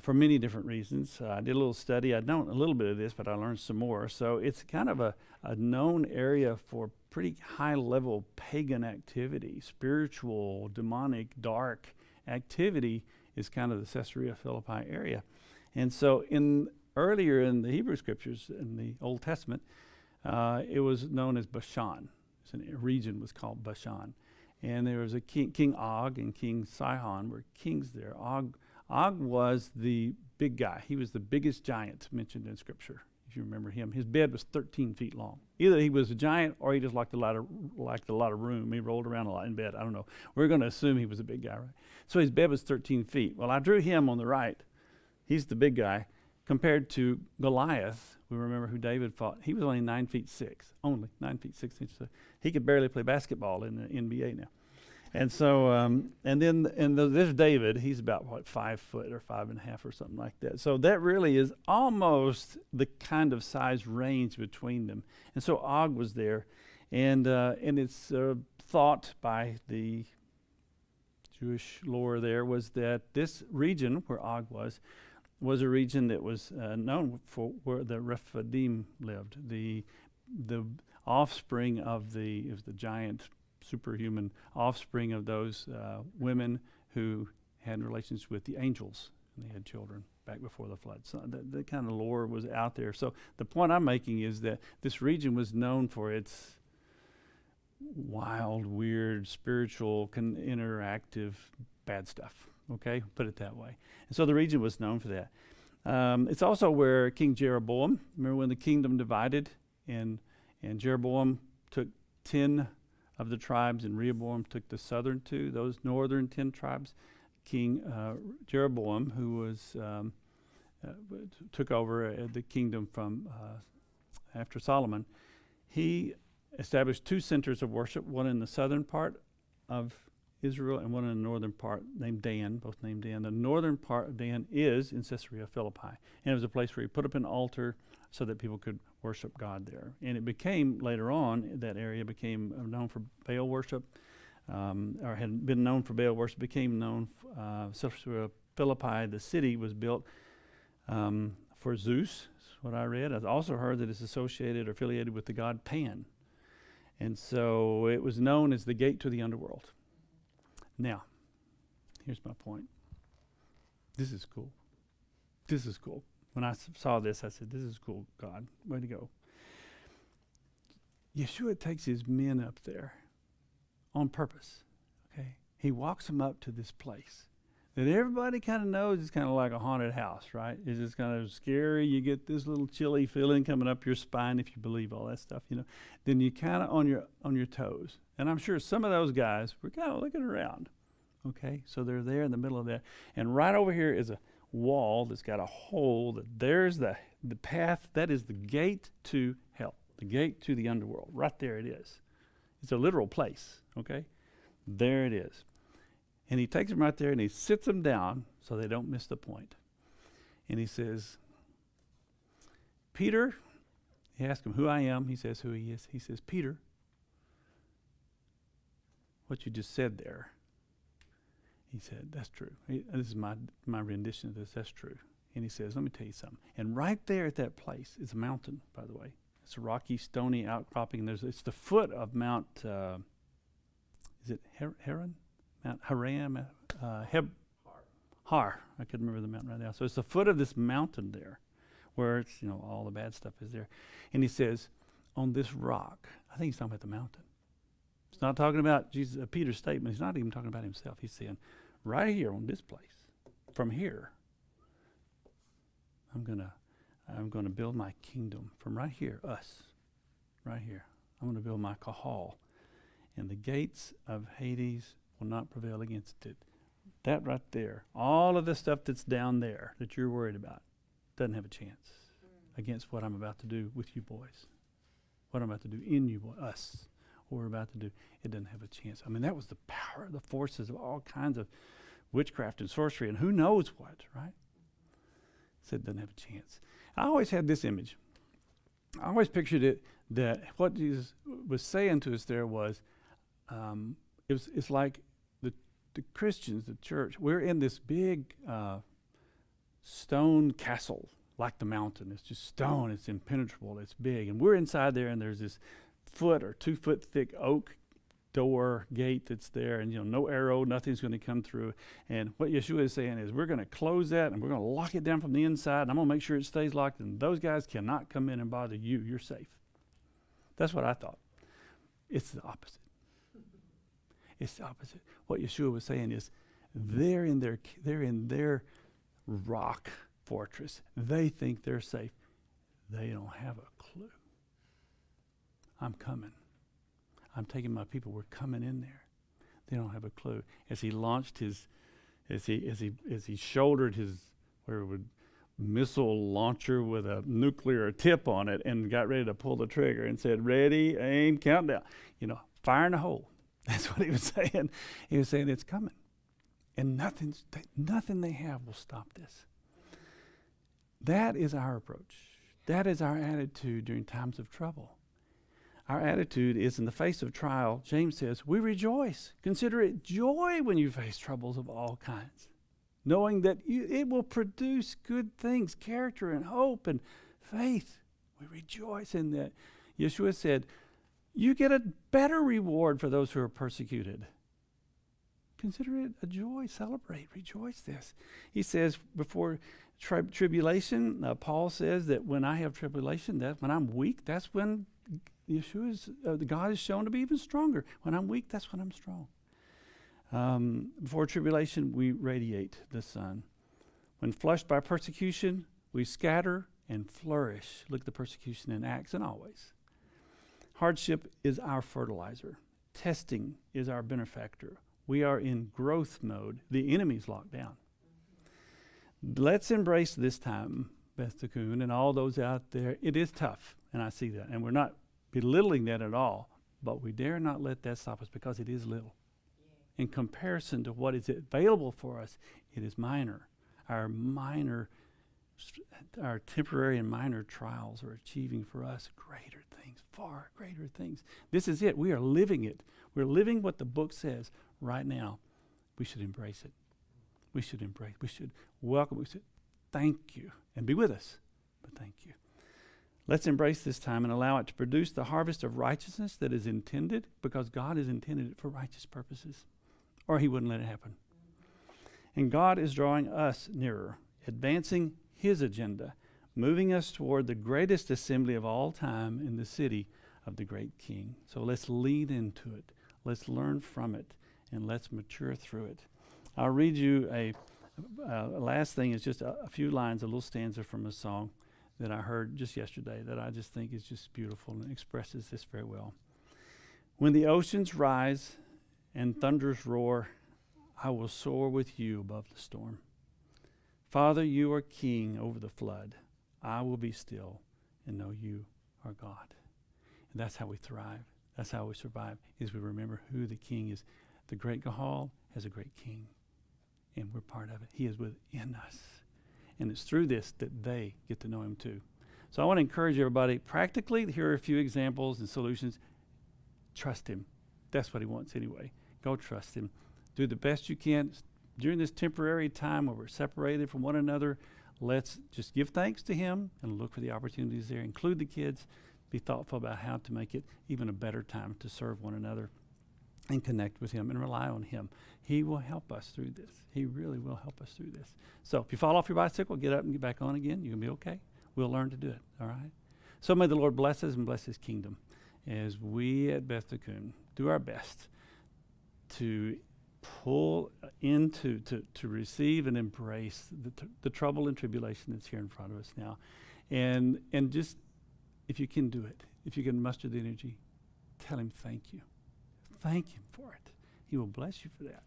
For many different reasons. I did a little study. I'd known a little bit of this, but I learned some more. So it's kind of a known area for pretty high-level pagan activity, spiritual, demonic, dark activity is kind of the Caesarea Philippi area. And so earlier in the Hebrew Scriptures, in the Old Testament, it was known as Bashan. A region was called Bashan. And there was a King Og and King Sihon were kings there. Og was the big guy. He was the biggest giant mentioned in Scripture, if you remember him. His bed was 13 feet long. Either he was a giant or he just liked a lot of room. He rolled around a lot in bed. I don't know. We're going to assume he was a big guy, right? So his bed was 13 feet. Well, I drew him on the right. He's the big guy. Compared to Goliath, we remember who David fought. He was only 9 feet 6. Only 9 feet 6 inches. He could barely play basketball in the NBA now. And so, there's David. He's about 5 foot or 5.5 or something like that. So that really is almost the kind of size range between them. And so Og was there, and it's thought by the Jewish lore there was that this region where Og was a region that was known for where the Rephidim lived, the offspring of the giant superhuman offspring of those women who had relations with the angels, and they had children back before the flood. So that kind of lore was out there. So the point I'm making is that this region was known for its wild, weird, spiritual, interactive, bad stuff. Okay, put it that way. And so the region was known for that. It's also where King Jeroboam, remember when the kingdom divided, and Jeroboam took 10 of the tribes, and Rehoboam took the southern 2, those northern 10 tribes. King Jeroboam, who was took over the kingdom from after Solomon, he established 2 centers of worship, one in the southern part of Israel and one in the northern part named Dan, both named Dan. The northern part of Dan is in Caesarea Philippi, and it was a place where he put up an altar so that people could worship God there. And it became, later on, that area became known for Baal worship, or had been known for Baal worship, became known, Caesarea Philippi, the city, was built for Zeus, is what I read. I've also heard that it's associated or affiliated with the god Pan. And so it was known as the gate to the underworld. Now, here's my point. This is cool. This is cool. When I saw this, I said, this is cool, God. Way to go. Yeshua takes his men up there on purpose. Okay? He walks them up to this place that everybody kind of knows is kind of like a haunted house, right? It's just kind of scary. You get this little chilly feeling coming up your spine if you believe all that stuff, you know. Then you kind of on your toes. And I'm sure some of those guys were kind of looking around. Okay? So they're there in the middle of that. And right over here is a wall that's got a hole. There's the path. That is the gate to hell, the gate to the underworld. Right there it is. It's a literal place. Okay? There it is. And he takes them right there and he sits them down so they don't miss the point. And he says, Peter, He asked him who I am. He says who he is. He says, Peter, what you just said there. He said, that's true. This is my rendition of this. That's true. And he says, let me tell you something. And right there at that place is a mountain, by the way. It's a rocky, stony outcropping. It's the foot of Mount, is it Haran? Mount Haram? Har. I couldn't remember the mountain right now. So it's the foot of this mountain there where it's, all the bad stuff is there. And he says, on this rock, I think he's talking about the mountain. He's not talking about Peter's statement. He's not even talking about himself. He's saying, right here on this place, from here, I'm gonna build my kingdom from right here, us, right here. I'm gonna build my Kahal, and the gates of Hades will not prevail against it. That right there, all of the stuff that's down there that you're worried about, doesn't have a chance against what I'm about to do with you boys. What I'm about to do in you, us. What we're about to do, it doesn't have a chance. I mean, that was the power, the forces of all kinds of witchcraft and sorcery and who knows what, right? Said it doesn't have a chance. I always had this image. I always pictured it that what Jesus was saying to us there was, it's like the Christians, the church, we're in this big stone castle, like the mountain. It's just stone. It's impenetrable. It's big. And we're inside there, and there's this 1 or 2 foot thick oak door gate that's there, and no arrow, nothing's going to come through. And what Yeshua is saying is we're going to close that and we're going to lock it down from the inside, and I'm going to make sure it stays locked, and those guys cannot come in and bother you. You're safe. That's what I thought. It's the opposite. It's the opposite. What Yeshua was saying is they're in their rock fortress. They think they're safe. They don't have a clue. I'm coming. I'm taking my people. We're coming in there. They don't have a clue. As he launched as he shouldered his missile launcher with a nuclear tip on it and got ready to pull the trigger and said, ready, aim, countdown. Fire in the hole. That's what he was saying. He was saying it's coming. And nothing they have will stop this. That is our approach. That is our attitude during times of trouble. Our attitude is in the face of trial, James says, we rejoice. Consider it joy when you face troubles of all kinds, knowing that it will produce good things, character and hope and faith. We rejoice in that. Yeshua said, you get a better reward for those who are persecuted. Consider it a joy, celebrate, rejoice this. He says before tribulation, Paul says that when I have tribulation, when I'm weak, that's when God is shown to be even stronger. When I'm weak, that's when I'm strong. Before tribulation, we radiate the sun. When flushed by persecution, we scatter and flourish. Look at the persecution in Acts and always. Hardship is our fertilizer. Testing is our benefactor. We are in growth mode. The enemy's locked down. Let's embrace this time, Beth Tikkun, and all those out there. It is tough, and I see that. And we're not belittling that at all, but we dare not let that stop us because it is little. In comparison to what is available for us, it is minor. Our temporary and minor trials are achieving for us greater things, far greater things. This is it. We are living it. We're living what the book says right now. We should embrace it. We should embrace. We should welcome. We should thank you and be with us, but thank you. Let's embrace this time and allow it to produce the harvest of righteousness that is intended, because God has intended it for righteous purposes, or he wouldn't let it happen. And God is drawing us nearer, advancing his agenda, moving us toward the greatest assembly of all time in the city of the great King. So let's lead into it. Let's learn from it, and let's mature through it. I'll read you a last thing is just a few lines, a little stanza from a song that I heard just yesterday that I just think is just beautiful and expresses this very well. When the oceans rise and thunders roar, I will soar with you above the storm. Father, you are king over the flood. I will be still and know you are God. And that's how we thrive. That's how we survive, is we remember who the king is. The Great Kahal has a great king, and we're part of it. He is within us. And it's through this that they get to know him too. So I want to encourage everybody, practically, here are a few examples and solutions. Trust him. That's what he wants anyway. Go trust him. Do the best you can. During this temporary time where we're separated from one another, let's just give thanks to him and look for the opportunities there. Include the kids. Be thoughtful about how to make it even a better time to serve one another and connect with him and rely on him. He will help us through this. He really will help us through this. So if you fall off your bicycle, get up and get back on again. You're going to be okay. We'll learn to do it, all right? So may the Lord bless us and bless his kingdom as we at Beth Tikkun do our best to pull into, to receive and embrace the trouble and tribulation that's here in front of us now. And just, if you can do it, if you can muster the energy, tell him thank you. Thank him for it. He will bless you for that.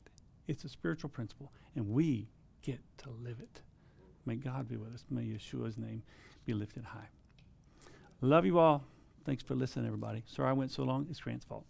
It's a spiritual principle, and we get to live it. May God be with us. May Yeshua's name be lifted high. Love you all. Thanks for listening, everybody. Sorry I went so long. It's Grant's fault.